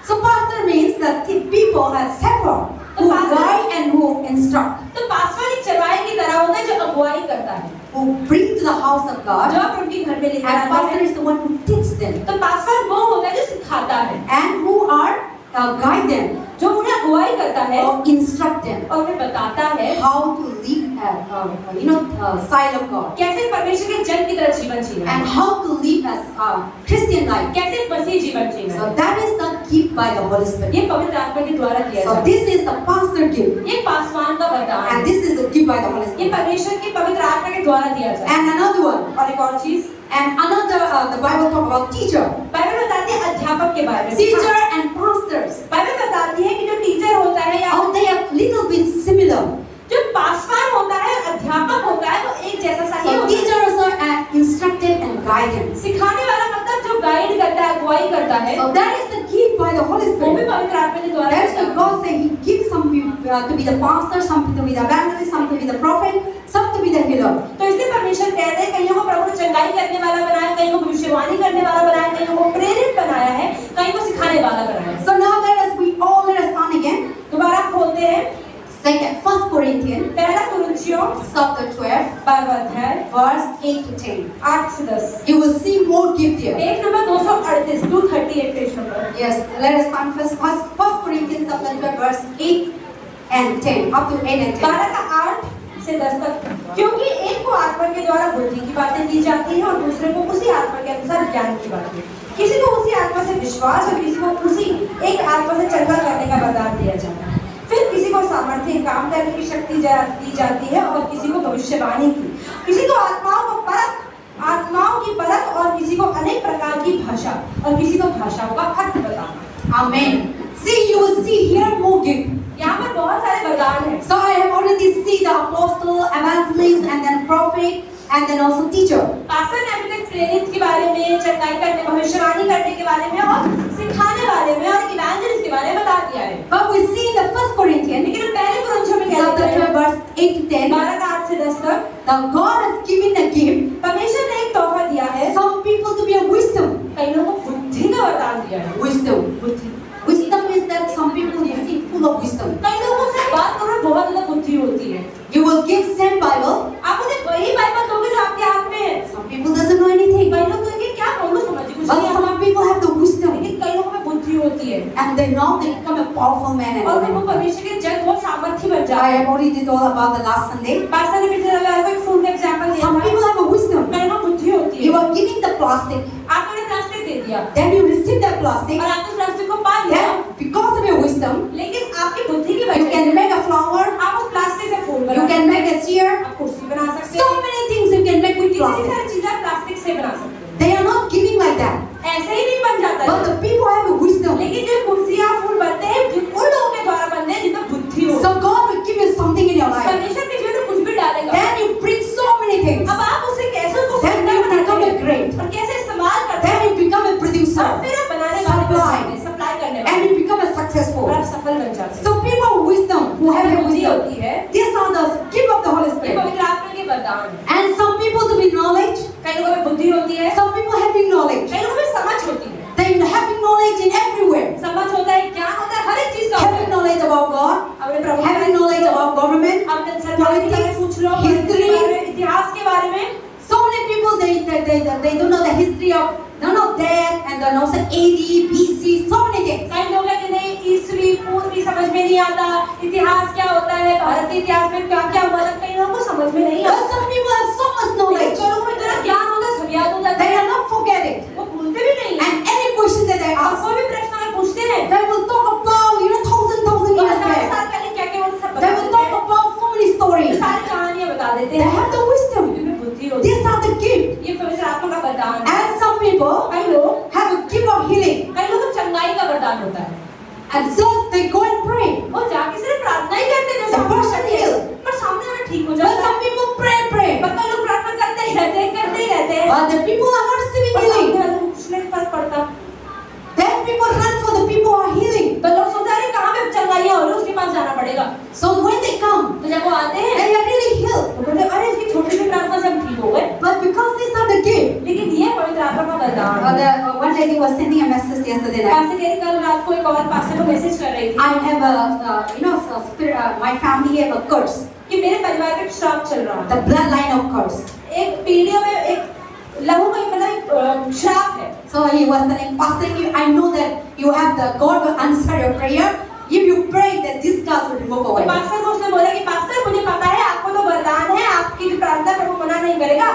so pastor means that people are several who guide and who instruct, तो पासवान एक चरवाहे की तरह होता है जो अगुवाई करता है, who bring to the house of जो God, आप उनके घर में लेकर and आते pastor हैं। is the one who teach them तो पासवान वो होता है जो सिखाता है, and who are guide them जो उन्हें अगुवाई करता है or instruct them और उन्हें बताता है how to live side of God कैसे परमेश्वर के जन की तरह जीवन जीना and है, how to live as Christian life. कैसे मसीह जीवन जीना So है। that is the gift by the Holy Spirit. ये पवित्र आत्मा के द्वारा किया So जाता this is the pastor gift है। ये पासवान का वरदान and है। this is the gift by the Holy ये Spirit. परमेश्वर की पवित्र आत्मा के द्वारा दिया जाता है। And another one, और एक और चीज, and another the Bible talk about teacher, Bible बताती है अध्यापक के बारे में। teacher and pastors. बाइबल बताती है कि जो टीचर होता है या How they are little bit similar. जो पासवान होता है, अध्यापक होता है, वो एक जैसा सा ही So होता है। teacher also instructed and guided. सिखाने वाला मतलब जो गाइड करता है, अगुवाई करता है, So that is the gift by the Holy वो भी Spirit. पवित्र आत्मा के द्वारा That's होता why है। God said He gives some people to be the pastor, some to be the evangelist, some to be the prophet, some to be the healer. तो इसलिए परमेश्वर कहते हैं कईयों को प्रभु ने चंगाई करने वाला बनाया, कईयों को भविष्यवाणी करने वाला बनाया, कईयों को प्रेरित बनाया है, कईयों को सिखाने वाला बनाया है। So now let us turn again. दोबारा खोलते हैं Second, 1 Corinthians पहला कुरिन्थियों chapter 12, 12वां अध्याय verse 8 to 10. 8 से 10। You will see more gift there. Page number 238, 238 page number. Yes, let us turn first Corinthians chapter 12, verse 8 and 10, up to 8 and 10. 12 का 8 से 10 तक। क्योंकि एक को आत्मा के द्वारा बुद्धि की बातें दी जाती हैं और दूसरे को उसी आत्मा के अनुसार ज्ञान की बातें। किसी को उसी आत्मा से विश्वास और किसी को उसी एक आत्मा से चंगा करने का वरदान दिया जाता है। फिर किसी को सामर्थ्य काम करने की शक्ति दी जाती है और किसी को भविष्यवाणी की, किसी को आत्माओं की परख और किसी को अनेक प्रकार की भाषा और किसी को भाषाओं का अर्थ बताना। Amen. See, you will see here more gift. यहाँ पर बहुत सारे वरदान हैं। So I have already seen the apostle, evangelist, and then prophet, and then also teacher. Pastor ने अभी तक प्रेरित के बारे में, चंगाई करने, भविष्यवाणी करने के बारे में और सिखाने वाले में और इवेंजलिस्ट के बारे में बता दिया है। But we see in the 1 Corinthians, लेकिन पहले कुरिन्थियों में क्या chapter लिखा है? 12, verse 8 to 10, 12 का 8 से 10 तक, that God has given a gift. परमेश्वर ने एक तोहफा दिया है, Some people to be a wisdom. कई लोगों को बुद्धि का वरदान दिया है। Wisdom. बुद्धि, Wisdom is that some people you see full of wisdom. कई लोगों से बात करना then now they become a powerful man and और वो woman. परमेश्वर के जन बहुत सामर्थ्य बन I जाते हैं। have already told about the last Sunday. Pastor ने पिछले रविवार को एक फूल का एग्जांपल दिया Some था। people have a wisdom. मेरे को बुद्धि होती You है। are giving the plastic, आपने प्लास्टिक दे दिया then you receive that plastic. और आपने प्लास्टिक को पा लिया, Then because of your wisdom, लेकिन आपकी बुद्धि की you वजह can से make a flower. आप उस प्लास्टिक से फूल You बना can सकते make हैं, a chair. आप कुर्सी बना सकते So हैं, many things you can make with कितनी plastic. सारी चीजें आप प्लास्टिक से बना सकते हैं। They are not giving like that. ऐसे ही नहीं बन जाता But है। the people have a wisdom. लेकिन जो कुर्सियाँ फूल बनते हैं उन लोगों के द्वारा बनते हैं जिनमें बुद्धि हो। So God will give you something in your life. परमेश्वर के जीवन में कुछ भी डालेगा। Then you bring so many things. अब आप उससे कैसे उसको Then सुंदर you बनाते become a हैं great. और कैसे इस्तेमाल करते हैं, Then you become a और producer. फिर आप बनाने Supply. वाले सप्लाई करने And वाले you become a और successful. आप सफल बन जाते हैं। So people with wisdom who have a बुद्धि wisdom. होती है, These are the gift of the Holy ये Spirit. पवित्र आत्मा के वरदान है। And some people to be knowledge. कई लोगों में बुद्धि होती है, Some people having knowledge. कई लोगों में समझ होती है। They having knowledge in everywhere. समझ होता है, ज्ञान होता है, हर एक चीज का होता Having है। knowledge about God. अपने प्रभु Having knowledge about government. अपने सरकार के बारे में पूछ लो, History. के बारे में, इतिहास के बारे में। So many people they don't know the history of none of that and then also AD, BC, so many things. कई लोग हैं जिन्हें ईस्वी पूर्वी समझ में नहीं आता, इतिहास क्या होता है, भारत के इतिहास में क्या क्या हुआ था, कई लोगों को समझ में नहीं But आता। some people have so much लेकिन knowledge. कई लोगों को इतना ज्ञान होता है, सब याद हो जाता They है, are not forgetting. वो भूलते भी नहीं हैं। And any question that they और ask, कोई भी प्रश्न अगर पूछते हैं, they will talk about, thousand तो years हजार back. साल पहले क्या क्या वो सब They बता will देते talk हैं, about so many stories. सारी कहानियां बता देते They हैं, have the wisdom. जिनमें बुद्धि होती है। These are the gift. ये पवित्र आत्मा का वरदान है। And some people कई लोग have a gift of healing. कई लोगों को चंगाई का वरदान होता है, And just they go and pray. वो जाके सिर्फ प्रार्थना ही करते हैं, जैसे The आप person करते हैं, healed. पर सामने वाला ठीक हो But जाता है। some people pray. पर कई लोग प्रार्थना करते ही रहते हैं, But the people are not receiving पर सामने healing. वाले को कुछ नहीं फर्क पड़ता। Then people run for the people who are healing. तो लोग सोचते हैं कहाँ पे चंगाइयाँ हो रही है, उसके पास जाना पड़ेगा। So when they come, तो जब वो आते हैं, they are really healed. तो कहते हैं अरे इसकी छोटी सी प्रार्थना से हम ठीक हो गए। But because these are the gift. लेकिन ये पवित्र आत्मा का वरदान है। One lady was sending a message yesterday night. Pastor कह रही कल रात को एक और पास्टर को मैसेज कर रही थी I have a spirit. My family have a curse. कि मेरे परिवार का एक श्राप चल रहा है। The bloodline of curse. एक पीढ़ियों में एक लहू का मतलब एक श्राप है। So he was telling Pastor, I know that you have the God will answer your prayer if you pray that this curse will remove तो away. पास्टर को उसने बोला कि पास्टर मुझे पता है आपको तो वरदान है, आपकी प्रार्थना प्रभु मना नहीं करेगा,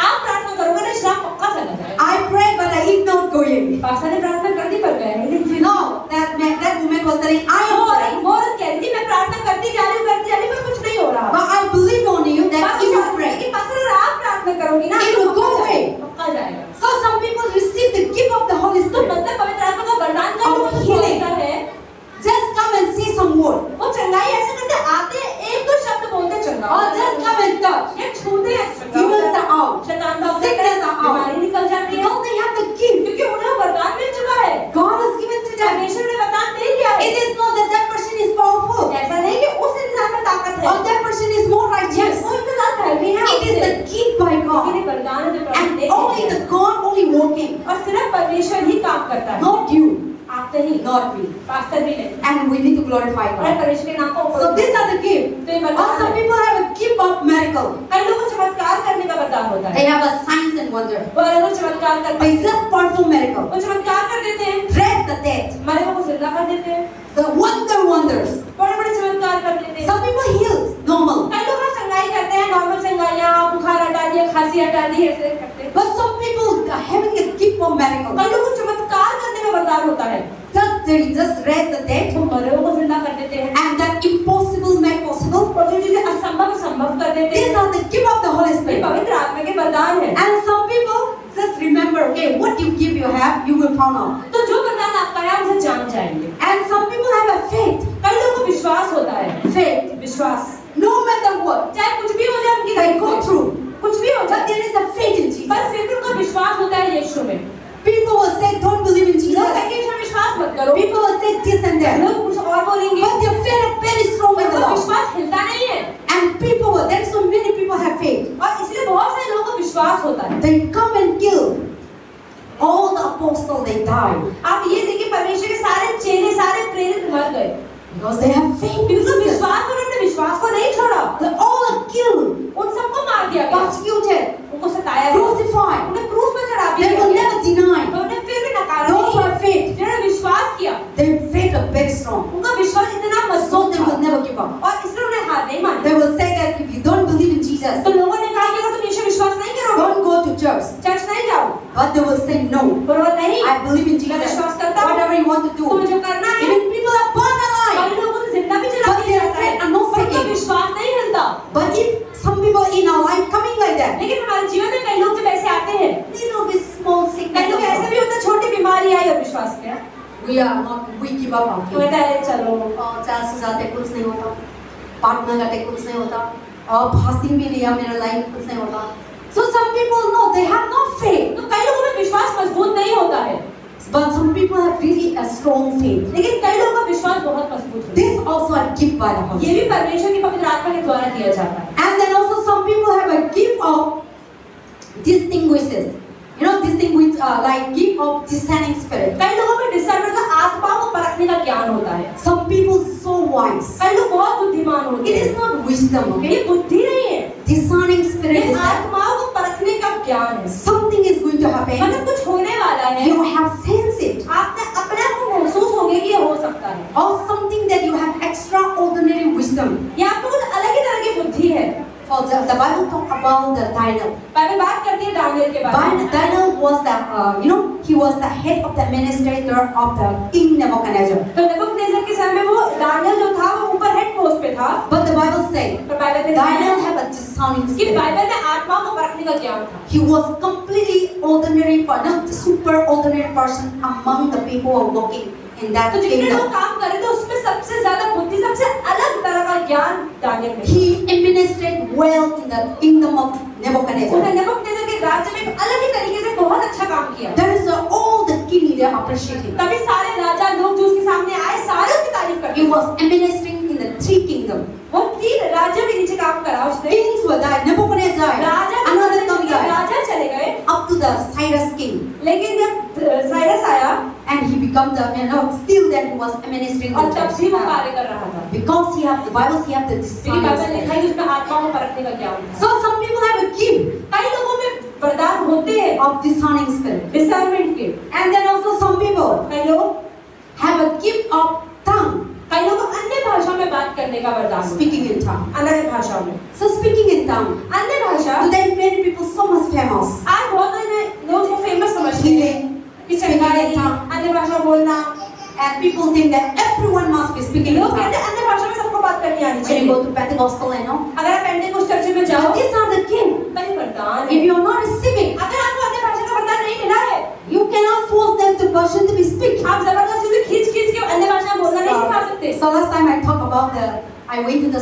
आप प्रार्थना करोगे ना श्राप पक्का चला जाएगा। I prayed, but I did not go in. Pastor ने प्रार्थना कर दी पर गया नहीं, लेकिन फिर No, that woman was telling, I am praying, वो औरत कह रही थी मैं प्रार्थना करती जा रही हूँ पर कुछ नहीं हो रहा। but I believe on you that if you pray. कि पास्टर अगर आप प्रार्थना करोगी ना It will तो go पक्का away. जाएगा, पक्का जाएगा। So some people receive the gift of the Holy तो Spirit. मतलब पवित्र आत्मा का वरदान का Of मतलब healing. होता है, Just come and say some word. वो चंगाई ऐसे करते आते हैं, एक दो शब्द बोलते चंगा Or just come and touch. ये छूते हैं चंगा Demons are out. शैतान का Sickness are out. बीमारी निकल जाती है Because they have the gift. क्योंकि उन्हें वरदान मिल चुका है, God has given to them. परमेश्वर ने वरदान दे दिया है। It is not that that person is powerful. ऐसा नहीं कि उस इंसान में ताकत है Or that person is more या righteous. वो इतना ज्यादा धर्मी है It is उससे। the gift by लेकिन God. ये वरदान है जो प्रभु And ने only दिया the है। God only working. और सिर्फ परमेश्वर ही काम करता है, Not you. आप नहीं, Not me. पास्टर भी नहीं। And we need to glorify और God. परमेश्वर के नाम को ऊपर So उठाओ। these are the gift. तो ये Or वरदान some है। people have a gift of miracle. कई लोगों को चमत्कार करने का वरदान होता They है, have a signs and wonder. वो अलग अलग चमत्कार करते They हैं, just perform miracle. वो चमत्कार कर देते हैं, Raise the dead. मरे हुए को जिंदा कर देते हैं, The wonders. बड़े बड़े चमत्कार कर देते हैं। Some people heal normal. कई लोग चंगाई करते हैं, नॉर्मल चंगाइयाँ, बुखार हटा दिया, खांसी हटा दी, ऐसे करते हैं। But some people are having a gift of miracle. कई लोगों को चमत्कार करने का वरदान होता है, They just raise the dead. वो मरे हुए को जिंदा कर देते हैं, And that impossible make possible. और जो चीजें असंभव संभव कर देते These हैं। are the gift of the Holy ये Spirit. पवित्र आत्मा के वरदान है। And some people just remember, okay, what you give you have, you will find out. तो जो वरदान आपका है आप उसे जान जाएंगे। And some people have a faith. कई लोगों को विश्वास होता है, Faith. विश्वास, No matter what, चाहे कुछ भी हो जाए उनकी they लाइफ go में, through. कुछ भी हो But जाए, there is a faith in Jesus. पर फिर भी उनका विश्वास होता है यीशु में। People will say, don't believe in लोग Jesus. कहेंगे इसमें विश्वास मत करो, People will say this and that. लोग कुछ और बोलेंगे, But their faith is very strong in the उनका Lord. विश्वास हिलता नहीं है, And people will, then so many people have faith. और इसलिए बहुत सारे लोगों को विश्वास होता है। They come and kill all the apostles, they died. आप ये देखिए परमेश्वर के सारे चेले, सारे प्रेरित मर गए, Because they have faith in क्योंकि Jesus. विश्वास उन्होंने विश्वास को नहीं छोड़ा, They all are killed, उन सबको मार दिया गया, persecuted, उनको सताया गया, crucified. उन्हें क्रूस पर चढ़ा They दिया will गया, never deny. तो उन्हें फिर भी नकारा Those who नहीं, have faith, जिन्होंने विश्वास किया, their faith मैं Jesus, विश्वास करता हूँ whatever you want to तुम्हें do. जो करना है Even people are born alive, कई लोगों को जिंदा भी चला but दिया their जाता है faith are not पर उनका shaking. विश्वास नहीं हिलता But if some people in our life coming like that, लेकिन हमारे जीवन में कई लोग जब ऐसे आते हैं little bit small कई sickness, लोग ऐसे also, भी होता है छोटी बीमारी आई और विश्वास किया we are not, we give up our तो faith. कहता है चलो और चर्च से जाते कुछ नहीं होता, प्रार्थना करते कुछ नहीं होता, और फास्टिंग भी लिया मेरा लाइफ कुछ नहीं होता. So some people know they have no faith, तो कई लोगों में विश्वास मजबूत नहीं होता है but some people have really a strong faith. लेकिन कई लोगों का विश्वास बहुत मजबूत होता है This also a gift by the Holy ये Spirit. भी परमेश्वर की पवित्र आत्मा के द्वारा दिया जाता है And then also some people have a gift of distinguishes. You know, distinguish like gift of discerning spirit. कई लोगों में डिसर्नमेंट का आत्माओं को परखने का ज्ञान होता है Some people so wise. कई लोग बहुत बुद्धिमान होते It हैं is not wisdom, okay? ये बुद्धि नहीं है Discerning spirit ये is that आत्माओं को परखने का ज्ञान है something is going to happen. मतलब कुछ होने वाला है You have sensed it, आपने अपने आप को महसूस होंगे कि ये हो सकता है or something that you have extraordinary wisdom. ये आपको कुछ अलग ही तरह की बुद्धि है For the Bible talk about the Daniel. Bible बात करती है दानियल के बारे में Daniel was the, he was the head of the administrator of the king Nebuchadnezzar. तो नेबूकदनेस्सर के समय में वो दानियल जो था वो ऊपर हेड पोस्ट पे था But the Bible says पर बाइबल में Daniel had a discerning कि spirit. बाइबल में आत्माओं को परखने का ज्ञान था He was completely ordinary, but not super ordinary person among the people who are working in that तो जितने लोग kingdom. काम कर रहे थे उसमें सबसे ज्यादा बुद्धि सबसे अलग तरह का ज्ञान दानियल में था। He administrated well in the kingdom of Nebuchadnezzar. उन्होंने नेबूकदनेस्सर के राज्य में एक अलग ही तरीके से बहुत अच्छा काम किया There is all the king they appreciate him. तभी सारे राजा लोग जो उसके सामने आए सारे उसकी तारीफ करते He was administering in the three kingdoms. वो 3 राज्यों के नीचे काम करा उसने Kings were died. Nebuchadnezzar, राजा के another सामने king जब died. राजा चले गए Up to the Cyrus king, लेकिन जब साइरस आया and he become the still then he was administering और the तब भी वो church. कार्य कर रहा था Because he have the Bible, he have the क्योंकि discerning बाइबल लिखा spirit. है कि उसमें आत्माओं को परखने का ज्ञान था So some people have a gift कई लोगों में वरदान होते हैं of discerning spirit, डिसर्नमेंट के and then also some people कई लोग have a gift of tongue, कई लोग को अन्य भाषा में बात करने का वरदान होता speaking in tongue. है अन्य भाषा में So speaking in tongue, अन्य भाषा today many people so much famous. आज बहुत सारे लोग जो फेमस समझते हैं Healing, कि speaking चंगाई in tongue, अन्य भाषा बोलना and people think that everyone must be speaking in लोग tongue. कहते हैं अन्य भाषा में सबको बात करनी आनी When you चाहिए go to Pentecostal, अगर आप पेंटेकोस्ट चर्च में जाओ but these are the king. कई वरदान If है you are not receiving, अगर आपको अन्य भाषा का वरदान नहीं मिला है you cannot force them to person to be speak. आप जबरदस्ती से खींच के अन्य भाषा बोलना नहीं सिखा सकते So last time I talked about I went to the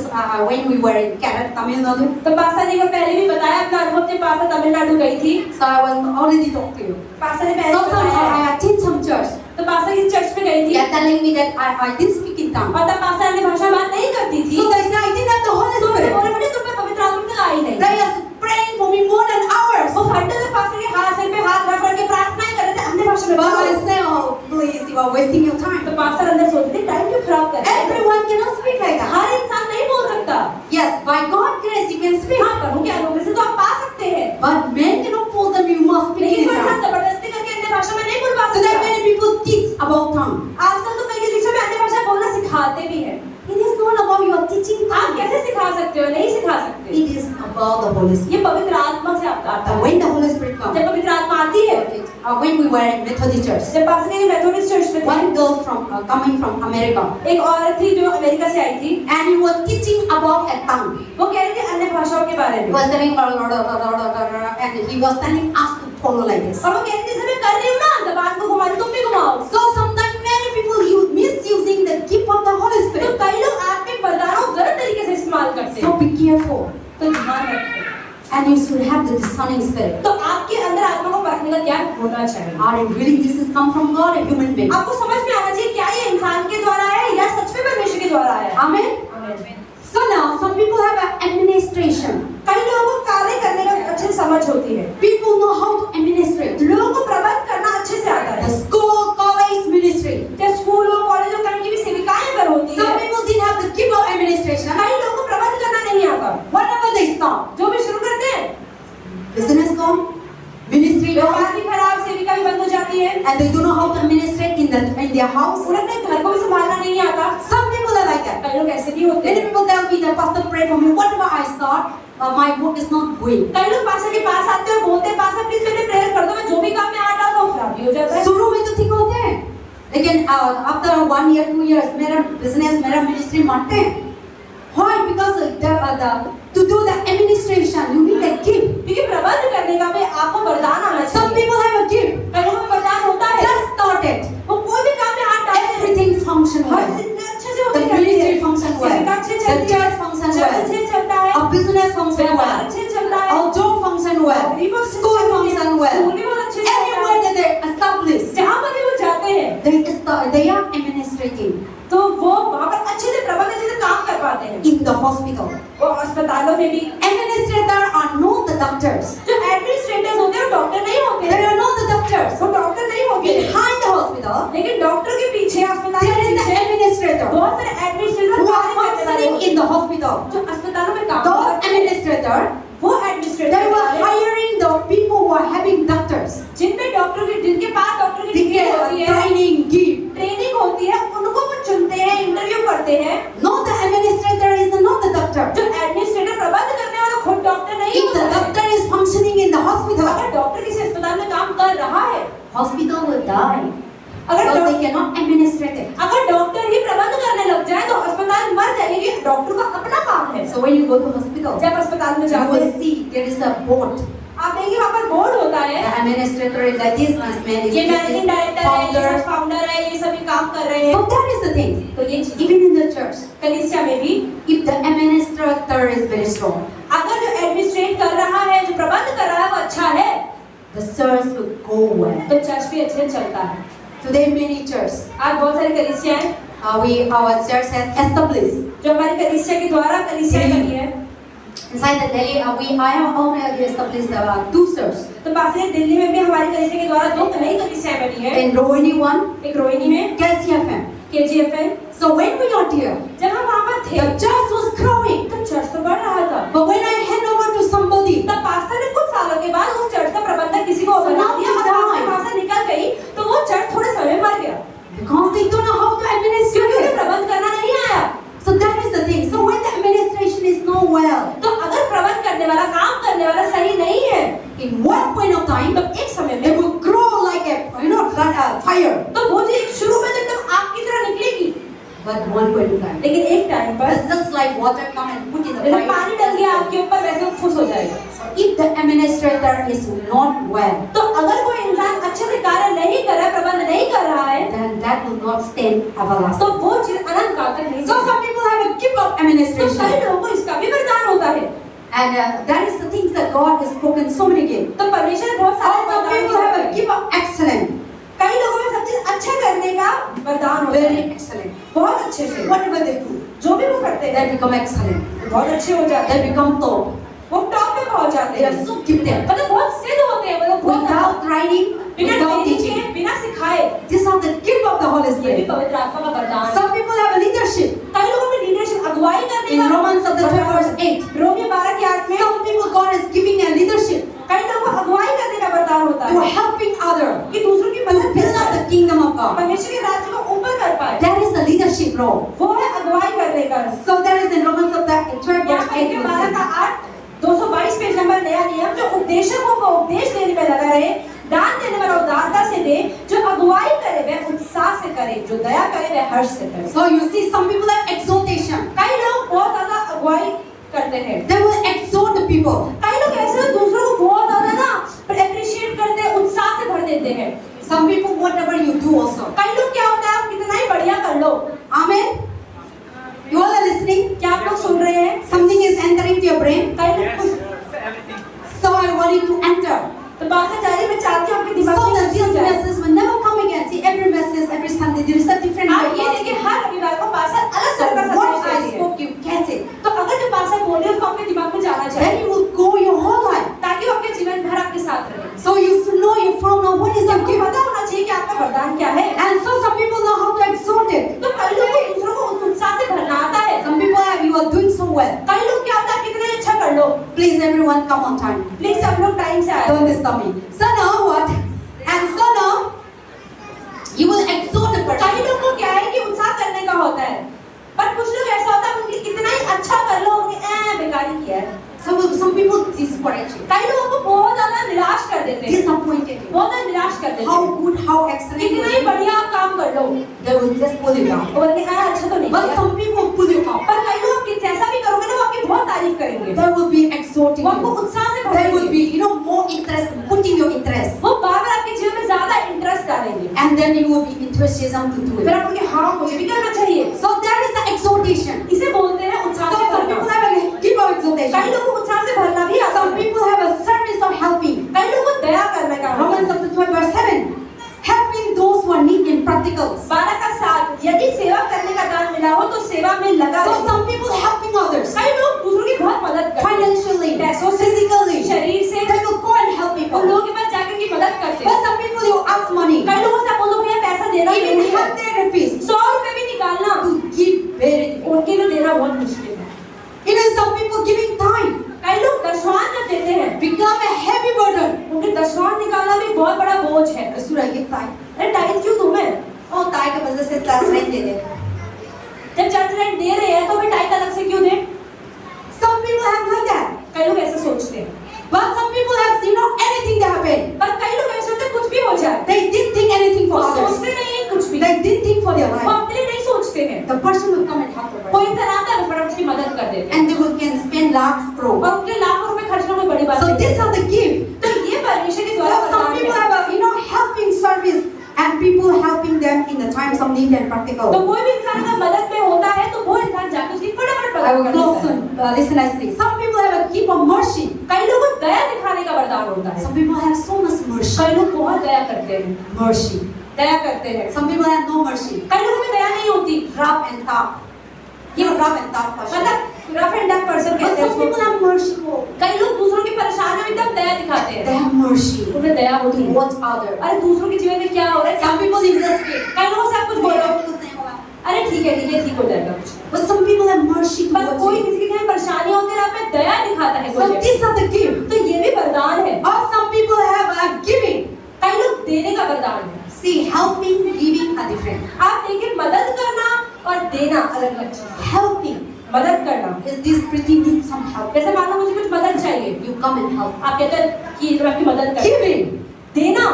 when we were in Kerala, Tamil Nadu. तो पास्ता जी को पहले भी बताया अपना अनुभव जब पास्ता तमिलनाडु गई थी So I was already talked to you. Pasta ने पहले So बताया I attend some church. तो पास्ता की चर्च में गई They थी are telling me that I didn't speak in tongue. और तब पास्ता अन्य भाषा बात नहीं करती थी So they say I didn't have the Holy तो Spirit. बोले बेटे तुम पे पवित्र आत्मा आई नहीं They are praying for me more than hours. वो घंटे तक पास्ता के हाथ सिर पे हाथ रख के प्रार्थना ही कर रहे थे अन्य भाषा में But I बोलो। say, oh please, you are wasting your time. तो पास्ता अंदर सोचते थे टाइम क्यों खराब कर रहे हैं Everyone cannot speak like that. हर इंसान नहीं बोल सकता Yes, by God's grace you can speak. हाँ प्रभु के अनुग्रह से तो आप पा सकते हैं But men cannot force them. You must speak लेकिन in कोई इंसान tongue. जबरदस्ती करके अन्य भाषा में नहीं बोल पा So that सकता many people teach about tongue. आजकल तो कई शिक्षा में अन्य भाषा बोलना सिखाते भी हैं It is not about your teaching आप tongue. कैसे सिखा सकते हो नहीं सिखा सकते It is about the Holy Spirit. ये पवित्र आत्मा से आता है When the Holy Spirit comes. जब पवित्र आत्मा आती है When we were in Methodist church, जब पास ने मेथोडिस्ट चर्च में थे one girl from coming from America, एक औरत थी जो अमेरिका से आई थी and he was teaching about a tongue. वो कह रही थी अन्य भाषाओं के बारे He में was telling and he was telling us to follow like this. और वो कह रही थी मैं कर रही हूँ ना जबान को घुमा रही तुम भी घुमाओ So sometimes many people use misusing the gift of the Holy तो Spirit. कई लोग आत्मिक वरदानों को गलत तरीके से इस्तेमाल करते So हैं be careful, तो ध्यान रखें and you should have the discerning spirit. तो आपके अंदर आत्मा को परखने का ज्ञान होना चाहिए Are you really this has come from God, a human being? आपको समझ में आना चाहिए क्या ये इंसान के द्वारा है या सच में परमेश्वर के द्वारा है Amen. आमीन। So now some people have an administration. कई लोगों को कार्य करने का अच्छे से समझ होती है People know how to administrate. लोगों को प्रबंध करना अच्छे से आता The है school, college, ministry. चाहे स्कूल हो कॉलेज हो कहीं की भी सेविकाएं अगर होती Some है people didn't have the gift of administration. कई लोगों को प्रबंध करना नहीं आता Whatever they start, जो भी शुरू करते हैं business gone, ministry gone, व्यवहार भी खराब सेविका भी बंद हो जाती है and they don't know how to administrate in their house. उन्हें अपने घर को भी संभालना नहीं आता Some people are like that. कई लोग ऐसे भी होते Many हैं people tell me the pastor pray for me. Whatever I start, my work is not going. कई लोग पास्टर के पास आते हैं और बोलते हैं पास्टर प्लीज मेरे प्रेयर कर दो मैं जो भी काम में आ रहा हूँ वो खराब भी हो जाता है शुरू में तो ठीक होते हैं. after 1 year, 2 years, मेरा business, मेरा ministry मानते हैं. Why? Because to do the administration, you need a gift. क्योंकि प्रबंध करने का भी आपको वरदान आना Some चाहिए. people have a gift. कई लोगों में वरदान होता है. Just start it. वो कोई भी काम में हाथ डालते हैं. Everything function हर well. चीज़ इतने अच्छे से The होती रहती है. ministry function well. सेविका अच्छे The चलती है. church function church well. अच्छे चलता है. Our business function व्यापार well. अच्छे चलता है. Our job function well. नौकरी बहुत अच्छे School चलती है. function well. स्कूल भी बहुत अच्छे से चलता है. Anywhere that they establish, जहाँ पर भी वो जाते हैं they are administrating तो वो वहाँ पर अच्छे से प्रबंध अच्छे से काम कर पाते हैं. in the hospital. वो अस्पतालों में भी Administrators are not the doctors. जो एडमिनिस्ट्रेटर्स होते हैं वो डॉक्टर नहीं होते They हैं. are not the doctors. वो डॉक्टर नहीं होते हैं. Behind the hospital, लेकिन डॉक्टर के पीछे अस्पताल there के is the पीछे administrator बहुत सारे एडमिनिस्ट्रेटर who कार्य are करने वाले functioning होते हैं. in the hospital. जो अस्पतालों में काम Those करते हैं administrators, वो they administrator were hiring the people who are having doctors. जिनपे डॉक्टर की जिनके पास डॉक्टर की They डिग्री get होती है training, give. ट्रेनिंग होती है उनको वो चुनते हैं इंटरव्यू करते हैं. Not the administrator is not the doctor. जो एडमिनिस्ट्रेटर प्रबंध करने वाला खुद डॉक्टर नहीं If the होता है. doctor is functioning in the hospital, अगर डॉक्टर किसी अस्पताल में काम कर रहा है hospital will die अगर because डॉ- they cannot administrate it. अगर डॉक्टर ही प्रबंध करने लग जाए तो अस्पताल मर जाएगी. डॉक्टर का अपना काम है. So when you go to hospital, जब अस्पताल में you जाते will हैं see there is a board. आप देखेंगे वहाँ पर बोर्ड होता The है. administrator is like this, this man is ये this, मैनेजिंग this डायरेक्टर है, ये founder. फाउंडर है, ये सभी काम कर रहे So हैं. that is the thing. तो ये चीज़ Even in the church, कलीसिया में भी if the administrator is very strong, अगर जो एडमिनिस्ट्रेट कर रहा है जो प्रबंध कर रहा है वो अच्छा है the church will go well. तो चर्च भी अच्छे से चलता है. Today many churches, आज बहुत सारी कलीसियाँ हैं our church has established. जो हमारी कलीसिया के द्वारा कलीसिया बनी है. Inside the Delhi, I have already established 2 churches. तो पास ही दिल्ली में भी हमारी कलीसिया के द्वारा 2 नई कलीसियाँ बनी है. In Rohini 1, एक रोहिणी में KCFM. KGFN. So when we are there, जब हम वहाँ पर थे the church was growing. तो चर्च तो बढ़ रहा था. But when I hand over to somebody, तब पास्टर ने कुछ सालों के बाद उस चर्च का प्रबंधक किसी को बना दिया और पास्टर वहाँ से निकल गई तो वो चर्च थोड़े समय मर गया because they don't know how to administrate क्योंकि उन्हें it. प्रबंध करना नहीं आया. So that is the thing. So when the administration is not well, तो अगर प्रबंध करने वाला काम करने वाला सही नहीं है in one point of time, तो एक समय it में will grow like a fire. तो वो जो एक शुरू में तो एकदम आग की तरह निकलेगी But one point of time, लेकिन एक टाइम पर it's just like water come and put in the जैसे fire. पानी डल गया आग के ऊपर वैसे वो फुस हो जाएगा. If the administrator is not well, तो अगर कोई इंसान अच्छे से कार्य नहीं कर रहा है प्रबंध नहीं कर रहा है then that will not stand everlasting. तो वो चीज अनंत काल तक नहीं So चलेगी. some people have a gift of तो कई administration, लोगों को इसका भी वरदान होता है. and that is the things that God has spoken so many games. तो परमेश्वर ने बहुत सारे Also वरदान people have a दिए. gift of excellence, कई लोगों में सब चीज अच्छा करने का वरदान होता very है. excellent. बहुत अच्छे से Whatever they do, जो भी वो करते हैं they become excellent. बहुत अच्छे हो जाते They हैं. become top. वो टॉप पे पहुंच जाते They हैं. are so gifted. मतलब बहुत सिद्ध होते हैं. मतलब बहुत Without training, बिना without ट्रेनिंग teaching. के बिना सिखाए These are the gift of the Holy ये भी Spirit. पवित्र आत्मा का वरदान है. Some people have a leadership. कई लोगों में लीडरशिप अगुवाई करने In का Romans chapter 12 verse 8, रोमियो 12 के 8 में some people God is giving a leadership. कई लोगों को अगुवाई करने का वरदान होता You है are helping others कि दूसरों की to मदद build up कर the kingdom of God. परमेश्वर के राज्य को ऊपर कर पाए. That is the leadership role. वो है अगुवाई करने का. So that is in Romans chapter 12 यहाँ verse पे 8. 12 का 8 222 पेज नंबर नया नियम जो उपदेशकों को उपदेश देने में लगा रहे, दान देने वाला उदारता से दे, जो अगुवाई करे वह उत्साह से करे, जो दया करे वह हर्ष से करे. So you see some people have exaltation. कई लोग बहुत ज्यादा अगुवाई करते हैं. They will exalt the people. कई लोग ऐसे हैं दूसरों को बहुत ज्यादा ना अप्रिशिएट करते हैं, उत्साह से भर देते हैं. Some people whatever you do also. कई लोग क्या होता है आप कितना ही बढ़िया कर लो. Amen. You all are listening. क्या आप लोग सुन रहे हैं? Something is entering to your brain. कई लोग कुछ So I want you to enter. तो पास्टर चार्ली मैं चाहती हूँ आपके दिमाग So में that घुस this जाए. message will never come again. See every message, every Sunday there is a different आप ये way. देखिए हर रविवार को पास्टर अलग So तरह का what संदेश I देते हैं. spoke, you catch it. तो अगर जो पास्टर बोले उसको आपके दिमाग में जाना चाहिए Then you will go your whole life. ताकि वो आपके जीवन भर आपके साथ रहे. So you should know, you found out what is your आपको gift. पता होना चाहिए कि आपका वरदान क्या है. And so some people know how to exalt it. तो कई लोगों को दूसरों को उत्साह से भरना आता है. Some people have, you are doing so well. कई लोग क्या होता है कितने अच्छा कर लो. Please everyone come on time. Please सब लोग टाइम से आए. Don't disturb me. So now what? And so now you will exalt the कई person. लोग को क्या है कि उत्साह करने का होता है, पर कुछ लोग ऐसा होता है उनके कितना ही अच्छा कर लो उनके बेकार ही किया है. Some people discourage you. कई लोगों को बहुत ज्यादा निराश कर देते हैं. Disappointed you. बहुत ज्यादा निराश कर देते How हैं. good, how excellent. कितना ही बढ़िया आप काम कर कर लो, they will just pull you down. वो बोलेंगे हाँ अच्छा तो नहीं But किया। some people pull you up. पर कई लोग कि जैसा भी करोगे ना वो आपकी बहुत तारीफ करेंगे, They will be exhorting वो आपको you. उत्साह से They will भरेंगे, be, more interest, putting your interest. वो बार बार आपके जीवन में ज्यादा इंटरेस्ट डालेंगे, And then you will be enthusiasm to do फिर it. आप बोलेंगे हाँ मुझे भी करना चाहिए। So there is the exhortation. इसे बोलते हैं So उत्साह से some people भरना। have a gift of कई exhortation. लोगों को उत्साह से भरना भी आता Some है, people have a service of helping. कई लोगों को दया करने का होता Romans है। chapter 12 verse 7. Helping those who are need in practicals. 12 का 7, यदि सेवा करने का दान मिला हो तो सेवा में लगा So रहे। some people helping others. कई लोग दूसरों की बहुत मदद करते हैं, Financially, पैसों से, physically. शरीर से, They will go and help उन people. लोगों के पास जाकर की मदद करते हैं। But some people you ask money. कई लोगों से आप बोलो भैया पैसा देना Even नहीं है, 100 rupees 100 रुपए भी निकालना to give very difficult. उनके लिए देना बहुत मुश्किल है। Even some people giving time कई लोग दशवान जब देते हैं, become a heavy burden. उनके दशवान निकालना भी बहुत बड़ा बोझ है। Should I give time? अरे टाइट क्यों दूं मैं? Oh, time के वजह से class rent दे दे. जब चर्च रेंट दे रहे हैं तो फिर टाइट अलग से क्यों दें? Some people have like that. कई लोग ऐसे सोचते हैं, But some people have anything that happened. पर कई लोग ऐसे होते हैं कुछ भी हो जाए, They didn't think anything वो for others. सोचते नहीं है कुछ भी, They didn't think for their वो life. अपने लिए नहीं सोचते हैं। The person will come and help the कोई person. इंसान आता है वो फटाफट उसकी मदद कर देते हैं And they will can spend lakhs crore. और उनके लाखों रुपए खर्चना कोई बड़ी बात So नहीं these है। are the gift. तो ये परमेश्वर के So द्वारा some वरदान people है। have helping service and people helping them in the times of need and तो practical. कोई भी इंसान अगर मदद में होता है तो वो इंसान जाके उसकी फटाफट I मदद will कर close देता है। soon. Listen nicely. Some people have a gift of mercy. कई लोगों को दया दिखाने का वरदान होता है, Some people have so much mercy. कई लोग बहुत दया करते हैं, Mercy. दया करते हैं। Some people have no mercy. कई लोगों में दया नहीं होती, Rough and tough. Rough and tough person. मतलब rough and tough person But कहते हैं some people उसको। have mercy. कई लोग दूसरों की परेशानियों में एकदम दया दिखाते They हैं, have mercy उन्हें दया होती है। towards others. अरे दूसरों के जीवन में क्या हो रहा है, Some people is just speak. कई लोगों से आप कुछ बोलो, अरे ठीक है ठीक हो जाएगा कुछ। But some people have mercy पर towards कोई you. किसी के घर परेशानी होती है आप में दया दिखाता है So कोई, these are the gift. तो ये भी वरदान है। Or some people have a giving. कई लोग देने का वरदान है। See, helping, giving are different. आप देखिए मदद करना और देना अलग अलग चीज है। Helping मदद करना is this pretty need some help. जैसे मान लो मुझे कुछ मदद चाहिए, You come and help. आप कहते हैं कि मैं आपकी मदद कर। Giving. देना,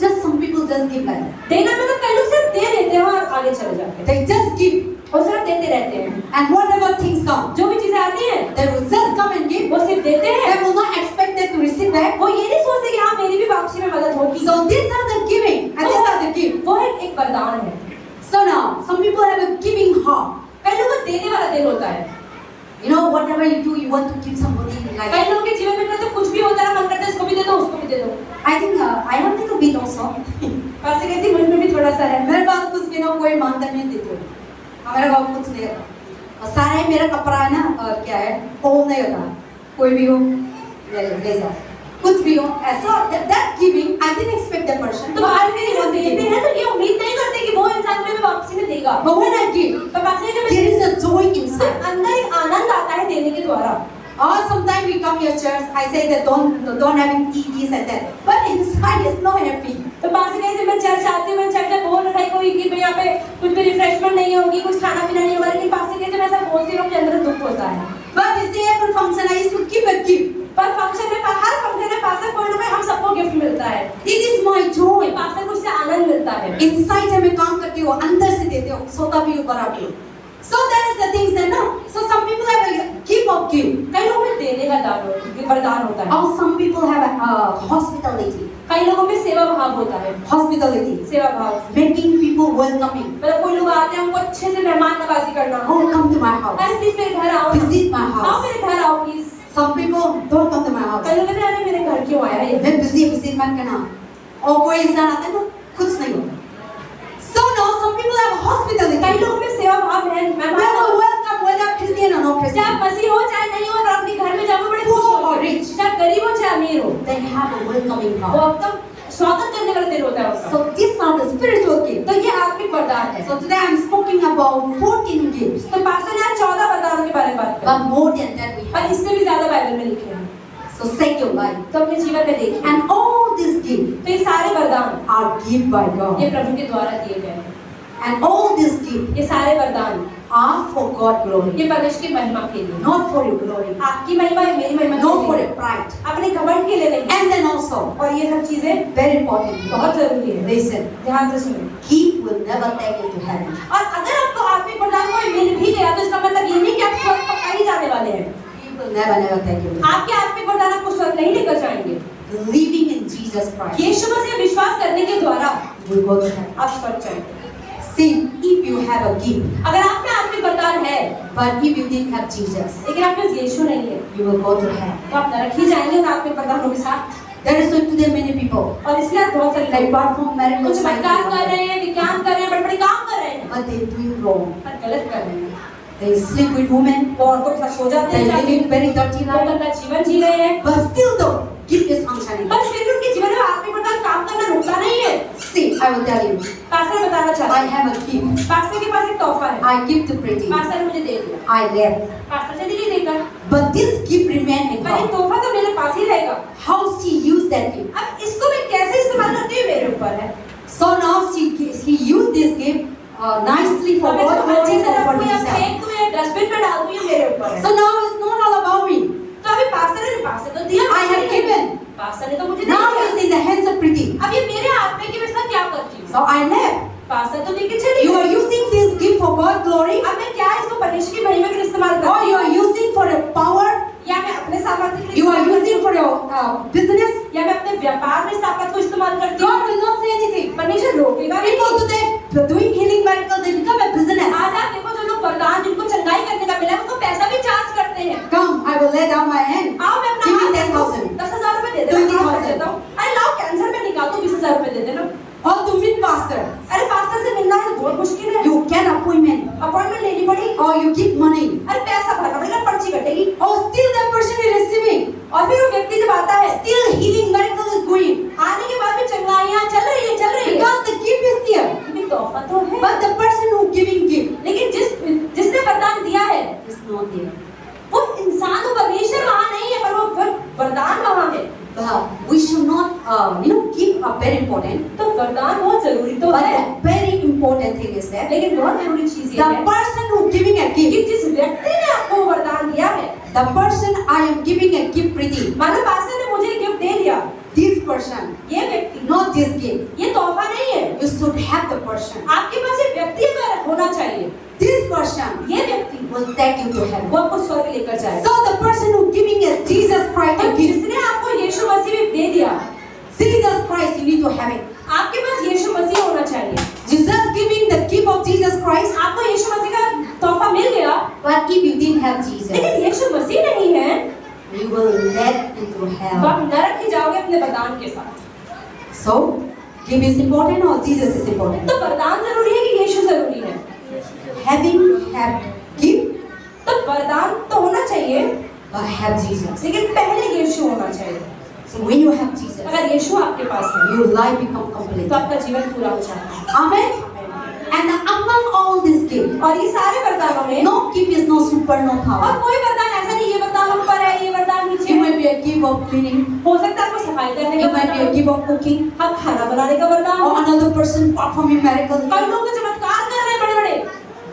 Just some people just give like that. देना मतलब कई लोग सिर्फ दे देते हैं और आगे चले जाते हैं, They just give. और सिर्फ देते रहते हैं। And whatever things come, जो भी चीजें आती हैं they will just come and give. वो सिर्फ देते They हैं, will not expect them to receive back. वो ये नहीं सोचते कि हाँ मेरी भी वापसी में मदद होगी। So these are the giving and these are the gift. वो एक वरदान है। So now, some people have a giving heart. कई लोगों को देने वाला दिल होता है, Whatever you do, you want to give somebody like. कई लोगों के जीवन में तो कुछ भी होता है मन करता है इसको भी दे दो उसको भी दे दो। I think I have little bit also. ऐसे कहती मुझ में भी थोड़ा सा है। मेरे पास कुछ भी ना कोई मानता नहीं देते हो। मेरे पास कुछ नहीं होता। और सारा ही मेरा कपड़ा है ना क्या है ओम नहीं होता। कोई भी हो ले जाओ। कुछ भी हो ऐसा that giving I didn't expect that person. तो आज के जो देते हैं तो ये उम्मीद नहीं करते कि वो इंसान में वापसी में देगा। But when I give, पर बात है कि there is a joy inside. अंदर एक आनंद आता है देने के द्वारा। Or sometimes we come here church, I say that don't having tea this and that, but inside is not happy. तो बात है जब मैं चर्च आती हूँ मैं चर्च में बोल रहा है कोई कि भाई यहाँ पे कुछ भी रिफ्रेशमेंट नहीं होगी कुछ खाना पीना नहीं होगा, लेकिन बात है जब ऐसा बोलती हूँ मुझे अंदर दुख होता है। But you see every function I used to give a gift. पर फंक्शन में हर फंक्शन में पास्टर कोई ना कोई हम सबको गिफ्ट मिलता है। It is my joy. Pastor को उससे आनंद मिलता है। Inside हमें काम करते हो अंदर से देते हो सोता भी ऊपर आते हो। So that is the things that no. So some people have a give of give. कई लोगों में देने का दान वरदान होता है। Or some people have a hospitality. कई लोगों में सेवा भाव होता है। Hospitality. सेवा भाव Making people welcoming. मतलब कोई लोग आते हैं उनको अच्छे से मेहमान नवाजी करना। Oh, come to my house. अरे प्लीज मेरे घर आओ। Visit my आओ house. मेरे घर आओ please. Some people don't come to my house. कई लोग कहते हैं अरे मेरे घर क्यों आया ये? मैं busy visit मत करना। और कोई इंसान आता है ना कुछ नहीं होता। So now some people have hospitality. कई लोगों में सेवा भाव है। They मेहमान will welcome whether Christian or not चाहे Christian. आप मसीह हो चाहे नहीं हो, और अपने घर में जाओ बड़े खुश Poor हो, or rich. चाहे गरीब हो चाहे अमीर हो, They have a welcoming वो heart. एकदम स्वागत करने वाला दिल होता है उसका। So these are the spiritual gifts. तो ये आत्मिक वरदान है। So today I'm speaking about 14 gifts. तो पास्टर ने आज 14 वरदानों के बारे में बात But करी, more than that we पर have. इससे भी ज्यादा बाइबल में लिखे हैं। So check your life. तो अपने जीवन में देखिए। And all these gifts तो ये सारे वरदान are given by God. ये प्रभु के द्वारा दिए गए हैं। And all these gifts ये सारे वरदान are for God's glory, ये परमेश्वर की महिमा के लिए, not for your glory, आपकी महिमा है, मेरी महिमा not के for लिए, your pride. अपने घमंड के लिए नहीं। And then also, और ये सब चीजें very important, बहुत जरूरी है। listen, ध्यान से सुनिए। gift will never take you to heaven. और अगर आपको आत्मिक वरदान कोई मिल भी गया तो इसका मतलब ये नहीं कि आप स्वर्ग पक्का ही जाने वाले हैं। Gift will never take you to heaven. आपके आत्मिक वरदान आपको स्वर्ग नहीं लेकर जाएंगे। Believing in Jesus Christ, यीशु मसीह में विश्वास करने के द्वारा you will go to heaven. आप स्वर्ग जाएंगे। See, if you have a gift, अगर आप में आत्मिक वरदान है but if you didn't have Jesus, लेकिन आप में यीशु नहीं है you will go to hell. तो आप नरक ही जाएंगे उन आत्मिक वरदानों के साथ। There is so today many people, और इसलिए आप बहुत सारे they लोग perform miracles, कुछ signs, चमत्कार and कर रहे wonders, हैं, विज्ञान कर रहे हैं, बड़े-बड़े काम कर रहे हैं, but they do it wrong. पर गलत कर रहे हैं। They sleep with women, वो औरतों के साथ सो जाते they हैं, live in very dirty वो life, गंदा जीवन जी रहे हैं, but still the gift is functioning. पर फिर भी उनके जीवन में आत्मिक वरदान काम करना रुकता नहीं है। See, I will tell you, pastor बताना चाहता I है, have a gift. पास्टर के पास एक तोहफा है, I give to Pretty. Pastor ने मुझे दे दिया, I left. पास्टर चली गई देकर, But this gift remained in पर ये her. तोहफा तो मेरे पास ही रहेगा। How she used that gift. अब इसको मैं कैसे इस्तेमाल करती हूँ मेरे ऊपर है। So now he used this gift nicely for अब मैं God इसको अच्छे glory से or for रखूँ या himself. फेंक दूँ या डस्टबिन में डाल दूँ, ये मेरे ऊपर है। So now it's not all about me. तो अभी पास्टर ने तो दिया, I have given. पास्टर ने तो मुझे Now दिया। it's in the hands of Pretty. अब ये मेरे हाथ में कि मैं इसका क्या करती हूँ। So I left. पास्टर तो लेके चली You are गई। using this gift for God glory, अब मैं क्या इसको परमेश्वर की महिमा के लिए इस्तेमाल or करती you हूँ, are using for your power, या मैं अपने सामर्थ्य के लिए you are इस्तेमाल करती using हूँ, for your business. या मैं अपने व्यापार में इस ताकत को इस्तेमाल करती हूँ। God will not say anything. परमेश्वर रोकेगा नहीं। People today doing healing miracles, they become a business. आज आप देखो जो लोग वरदान जिनको चंगाई करने का मिला है उनको पैसा भी चार्ज करते हैं। Come, I will lay down my hand. आओ मैं अपना Give me हाथ 10,000. 10,000 रुपए दे देना, 20,000. माफ कर देता हूँ। अरे लाओ कैंसर में निकाल दो, 20,000 रुपए दे देना। Or to meet pastor, अरे पास्टर से मिलना है बहुत मुश्किल है, you get appointment, अपॉइंटमेंट लेनी पड़ेगी, or you give money, अरे पैसा भरना पड़ेगा, पर्ची कटेगी, or still that person is receiving. और फिर वो व्यक्ति जब आता है Still healing miracle is going. आने के बाद भी चंगाइयाँ चल रही है Because the gift is there. क्योंकि तोहफा तो है, But the person who giving gift लेकिन जिसने वरदान दिया है is not there. वो इंसान, वो परमेश्वर वहाँ नहीं है, पर वो वरदान वहाँ है। But we should not, give a very important. तो वरदान बहुत जरूरी तो But है, the very important thing is that लेकिन बहुत जरूरी चीज ये the है person who giving a कि gift, जिस व्यक्ति ने आपको वो वरदान दिया है, the person I am giving a gift Pretty, मानो पास्टर ने मुझे गिफ्ट दे दिया, this person, ये व्यक्ति, not this gift. ये तोहफा नहीं है, You should have the person. आपके पास ये व्यक्ति अगर होना चाहिए, This person ये व्यक्ति will take you to heaven. वो आपको स्वर्ग लेकर जाएगा। So the person who giving is Jesus Christ तो a gift. जिसने आपको यीशु मसीह में दे दिया, Jesus Christ, you need to have it. आपके पास यीशु मसीह होना चाहिए। Jesus giving the gift of Jesus Christ. आपको यीशु मसीह का तोहफा मिल गया, But if you didn't have Jesus, लेकिन यीशु मसीह नहीं है, you will let into तो hell. आप नरक ही जाओगे अपने वरदान के साथ। So, gift is important or Jesus is important? तो वरदान जरूरी है कि यीशु जरूरी है? Having have gift, तो वरदान तो होना चाहिए, but have Jesus. लेकिन पहले यीशु होना चाहिए। So when you have Jesus, अगर यीशु आपके पास है, your life become complete. तो आपका जीवन पूरा हो जाता है। Amen. And among all these gifts, और ये सारे वरदानों में no gift is no super, no और power. कोई वरदान ऐसा नहीं, ये वरदान ऊपर है, ये वरदान नीचे You है। might be a gift of cleaning. हो सकता है आपको सफाई करने का You might be a वरदान, gift of cooking. हम खाना बनाने का वरदान, Or another person performing miracles. कई लोग तो चमत्कार कर रहे हैं बड़े बड़े,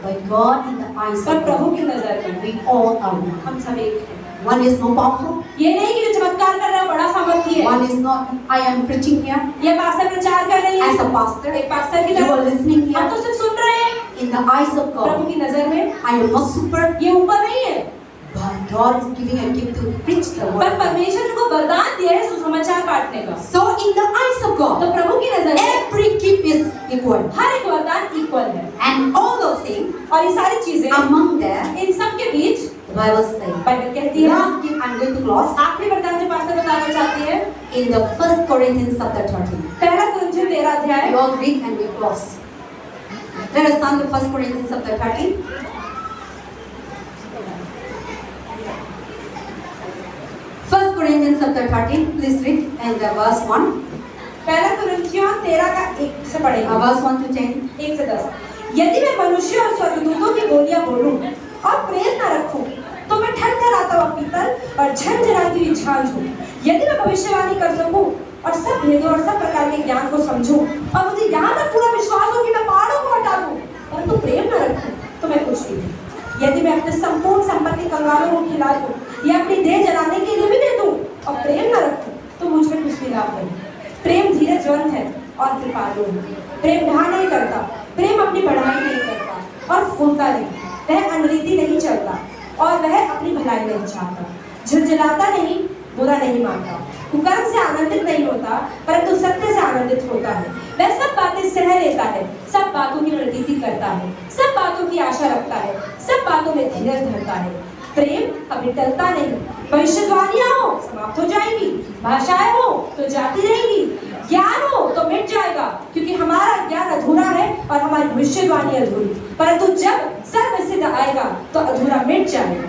But God in the eyes पर of प्रभु God, की नजर में we all are one. हम सब एक हैं। One is no powerful. ये नहीं कि जो चमत्कार कर रहा है बड़ा सामर्थ्य है, One is not. I am preaching here ये पास्टर प्रचार कर रही है as a pastor. एक पास्टर की You are तरह, listening हम here. तो सिर्फ सुन रहे हैं। In the eyes of Prabhu God, की नजर में I am not super. ये ऊपर नहीं है, But God is giving a gift to preach the पर word. परमेश्वर ने को वरदान दिया है सुसमाचार बांटने का। So in the eyes of तो God, प्रभु की नजर में every gift is equal. हर एक वरदान इक्वल है, And all those things, और ये सारी चीजें among them, इन सब के बीच the Bible says, बाइबल कहती है, last gift I'm going to close आखिरी वरदान जो पास्टर बताना चाहती है, in the 1 Corinthians chapter 13. पहला कुरिन्थियों 13 अध्याय, We all read and we close. Let us turn to 1 Corinthians chapter 13. 1 Corinthians chapter 13, please read and verse 1. पहला कुरिन्थियों 13 का 1 से पढ़ेंगे, Verse 1 to 10. 1 से 10। यदि मैं मनुष्य और स्वर्गदूतों की बोलियां बोलूं और प्रेम न रखूं, तो मैं ठनठनाता हुआ पीतल और झनझनाती हुई झांझ हूं। यदि मैं भविष्यवाणी कर सकूं और सब भेदों और सब प्रकार के ज्ञान को समझूं और मुझे यहाँ तक पूरा विश्वास हो कि मैं पहाड़ों को हटा दूं, परंतु प्रेम न रखूं तो मैं कुछ भी नहीं। यदि मैं अपने संपूर्ण संपत्ति कंगालों को खिला दूं या अपनी देह जलाने के लिए भी दे दूं और प्रेम न रखूं तो मुझ में कुछ भी लाभ नहीं। प्रेम धीरजवंत है और कृपालु है। प्रेम ढा नहीं करता, प्रेम अपनी बढ़ाई नहीं करता और फूलता नहीं, वह अनरीति नहीं चलता और वह अपनी भलाई नहीं चाहता, झुंझलाता नहीं, बुरा नहीं मानता, कुकर्म से आनंदित नहीं होता परंतु सत्य से आनंदित होता है। वह सब बातें सह लेता है, सब बातों की प्रतीति करता है, सब बातों की आशा रखता है, सब बातों में धीरज धरता है। प्रेम कभी टलता नहीं। भविष्यवाणियां हो समाप्त हो जाएगी, भाषाएं हो तो जाती रहेगी, ज्ञान हो तो मिट जाएगा, क्योंकि हमारा ज्ञान अधूरा है और हमारी भविष्यवाणी अधूरी, परंतु जब सर्वसिद्ध आएगा तो अधूरा मिट जाएगा।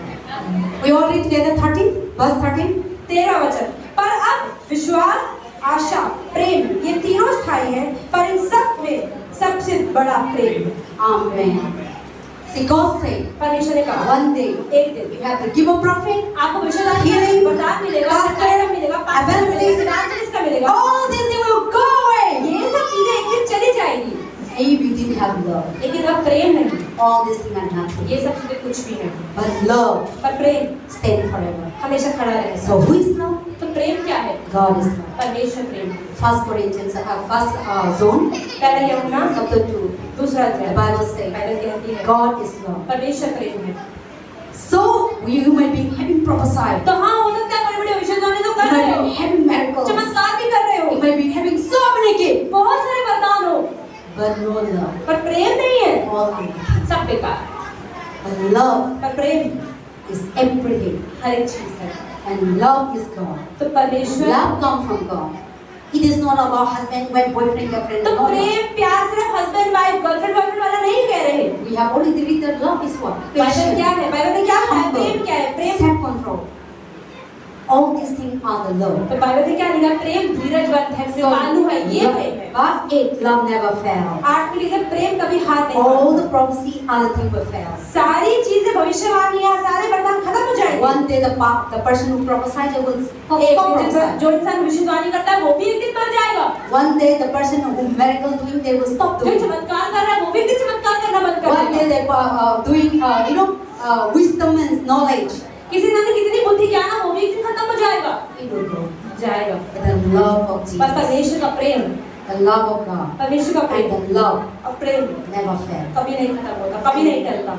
We all read together 13, verse 13. 13 वचन, पर अब विश्वास, आशा, प्रेम ये तीनों स्थायी हैं, पर इन सब में सबसे बड़ा प्रेम है। Amen. See, God said, परमेश्वर ने कहा one day एक दिन you have to give a prophet, आपको विश्वास healing, वरदान मिलेगा, pastor, मिलेगा, evangelist, evangelist का मिलेगा। all these things will go away. ये सब चीजें एक दिन चली जाएगी, If you didn't have love, लेकिन अगर प्रेम नहीं, all these things are nothing. ये सब चीजें कुछ भी नहीं। But love पर प्रेम stands forever. हमेशा खड़ा रहेगा। So who is love? तो प्रेम क्या है? God is love. परमेश्वर प्रेम। First Corinthians, first zone, पहला यूहन्ना chapter 2. दूसरा The अध्याय Bible says, बाइबल कहती है God is love. परमेश्वर प्रेम है। So you may be having prophesied, तो हाँ, हो सकता है बड़े बड़े भविष्यवाणी तो you कर रहे may हो, be having miracles, चमत्कार भी कर रहे हो, you may be having so many gifts, बहुत सारे वरदान हो, but no love. पर प्रेम नहीं है, All empty. सब बेकार। But love पर प्रेम is everything, हर एक चीज है। and love is God. तो परमेश्वर, Love comes from God. It is not about husband, wife, boyfriend, girlfriend. तो No, no. प्रेम प्यार सिर्फ हस्बैंड वाइफ गर्लफ्रेंड बॉयफ्रेंड वाला नहीं कह रहे। We have already read that love is what? Bible क्या है? बाइबल में क्या है? प्रेम क्या है? प्रेम। self control. All these things are the love. तो बाइबल में क्या लिखा? प्रेम धीरजवंत है, कृपालु है, ये प्रेम है। Verse 8, love never fails. 8 में लिखा प्रेम कभी हार नहीं All मानता। the prophecy, other things will fail. सारी चीजें भविष्यवाणियां, सारे वरदान खत्म हो जाएंगे। One day the person who prophesied will stop एक दिन prophesying. जो इंसान भविष्यवाणी करता है वो भी एक दिन मर जाएगा। One day the person who miracle doing they will stop जो doing. चमत्कार कर रहा है वो भी एक दिन चमत्कार करना बंद कर One day देगा। they doing wisdom and knowledge. किसी ने कितनी बुद्धि ज्ञान है वो भी एक दिन खत्म हो जाएगा। It will go. जाएगा। But the love of पर Jesus, परमेश्वर का प्रेम, the love of God, परमेश्वर का प्रेम and the love और प्रेम never fails. कभी नहीं खत्म होता, कभी नहीं टलता।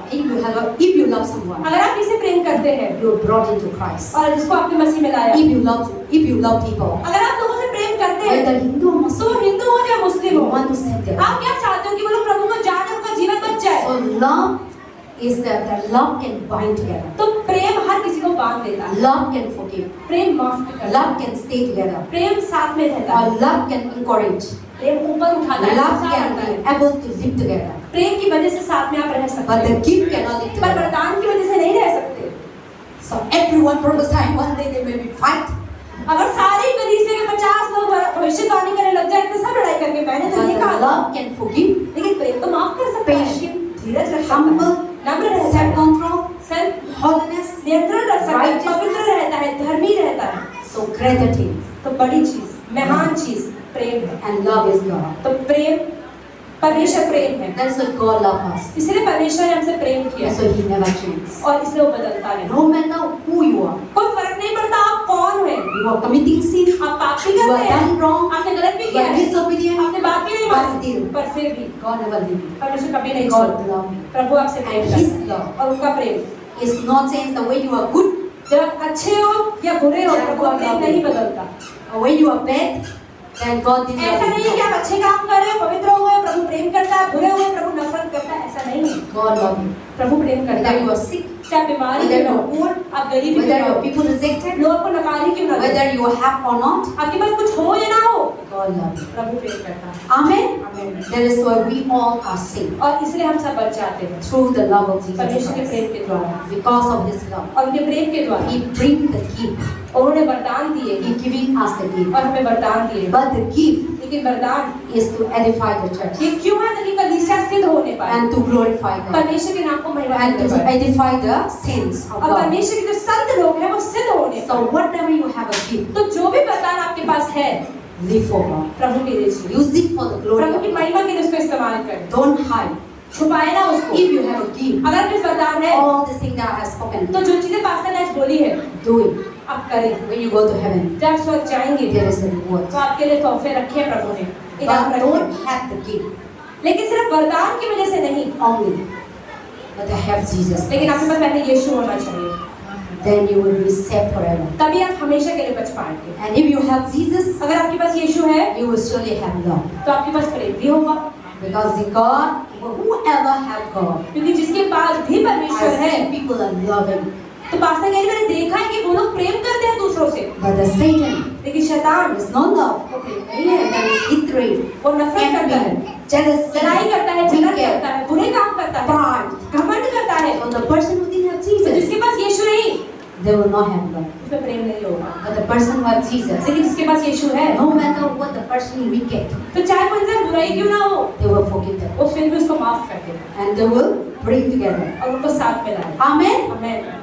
If you love someone, अगर आप किसे प्रेम करते हैं you are brought into Christ. और जिसको आपने मसीह में लाया, If you love people, अगर आप लोगों से प्रेम करते हैं, whether Hindu or तो Muslim, हिंदू हो या मुस्लिम you हो, want to save them. आप क्या चाहते हो कि वो लोग प्रभु को जाने उनका जीवन बच जाए। So love is that love can bind together. तो प्रेम हर किसी को बांध देता है। Love can forgive. प्रेम माफ भी करता है। Love can stay together. प्रेम साथ में रहता है। Or love can encourage. प्रेम ऊपर उठाता है, Love साथ can रहता है। be able to live together. प्रेम की वजह से साथ में आप रह सकते But the हैं, gift cannot live पर together. वरदान की वजह से नहीं रह सकते। So everyone prophesy one day they may be fight. अगर सारे कलीसिया के 50 लोग भविष्यवाणी करने लग जाए तो सब लड़ाई करके, मैंने तो ये But कहा the था, love can forgive, लेकिन प्रेम तो माफ कर सकता है, patient, धीरज रख सकता humble, है, नम्र रहता है, self-control, सेल्फ holiness. नियंत्रण रख सकता है, Righteousness. पवित्र रहता है, धर्मी रहता है। So greater things. तो बड़ी चीज, महान चीज प्रेम है। And love is God. तो प्रेम, परमेश्वर प्रेम है, That's why God loves us. इसलिए परमेश्वर ने हमसे प्रेम किया That's why He never changes. और इसलिए वो बदलता नहीं। No matter who you are, कोई फर्क नहीं पड़ता आप कौन हैं, you are committing sin, आप पाप भी you करते are हैं, done wrong, आपने गलत भी you किया are है, disobedient, आपने बात भी नहीं but मानी, still, पर फिर भी God never leave you. परमेश्वर कभी नहीं God छोड़ता। loves you. प्रभु आपसे प्रेम And His करता है love और उनका प्रेम is not changed the way you are good, जब आप अच्छे हो या बुरे हो, प्रभु का प्रेम नहीं बदलता। or when you are bad, then God didn't ऐसा love नहीं है कि you. आप अच्छे काम कर रहे हो, पवित्र हो गए, प्रभु प्रेम करता है, बुरे हो गए, प्रभु नफरत करता है, ऐसा नहीं है। God loves you. प्रभु प्रेम करता Whether you है, are sick, चाहे बीमारी क्यों ना हो, आप गरीब क्यों whether ना your हो, people rejected, लोग आपको नकारी क्यों ना हो, whether you have or not, आपके पास कुछ हो या ना हो, God loves you. प्रभु प्रेम करता है। Amen. आमीन। That is why we all are saved और इसलिए हम सब बच जाते हैं through the love of Jesus परमेश्वर के Christ. प्रेम के द्वारा, Because of His love, और उनके प्रेम के द्वारा He brings the gift. उन्होंने वरदान दिए He giving us the gift. और हमें वरदान दिए। But the gift लेकिन वरदान is to edify the church ये क्यों है ताकि कलीसिया सिद्ध होने पाए, and to glorify God परमेश्वर के नाम को महिमा and देने to पाए, edify the saints of और God. परमेश्वर के जो संत लोग हैं वो सिद्ध होने So पाए। whatever you have a gift, तो जो भी वरदान आपके पास है, Live for God. प्रभु के लिए जिए, Use it for the glory Prabhu of की God. महिमा के लिए उसको इस्तेमाल करें, Don't hide. छुपाए ना उसको। If you have a gift, अगर कुछ वरदान है all the things that I have spoken, तो जो चीजें पास्टर ने आज बोली है do it. आप करें। When you go to heaven, जब स्वर्ग जाएंगे there is a reward. तो आपके लिए तोहफे रखे हैं प्रभु ने, इनाम But रखे हैं। don't have the gift लेकिन सिर्फ वरदान की वजह से नहीं, only, but I have Jesus. लेकिन आपके पास पहले यीशु होना चाहिए, Then you will be saved forever. तभी आप हमेशा के लिए बच पाएंगे। And if you have Jesus, अगर आपके पास यीशु है you will surely have love. तो आपके पास प्रेम भी होगा, Because the God, whoever have God, क्योंकि जिसके पास भी परमेश्वर I है, see people are loving. तो पास्टर कह रहे मैंने देखा है कि वो लोग प्रेम करते हैं दूसरों से, But the Satan, लेकिन शैतान there is no love. वो प्रेम नहीं है, There is hatred, वो नफरत करता है, envy, jealousy, लड़ाई करता है, जलन wicked, करता है, बुरे काम करता है, pride. घमंड करता है। So the person who didn't have तो Jesus, जिसके पास यीशु नहीं, they will not have love. उसमें प्रेम नहीं होगा। But the person who has Jesus, लेकिन जिसके पास यीशु है, no matter what the person wicked, तो चाहे वो इंसान बुराई क्यों ना हो, they will forgive them. वो फिर भी उसको माफ कर देगा And they will bring together. और उनको साथ में लाए। Amen. आमीन।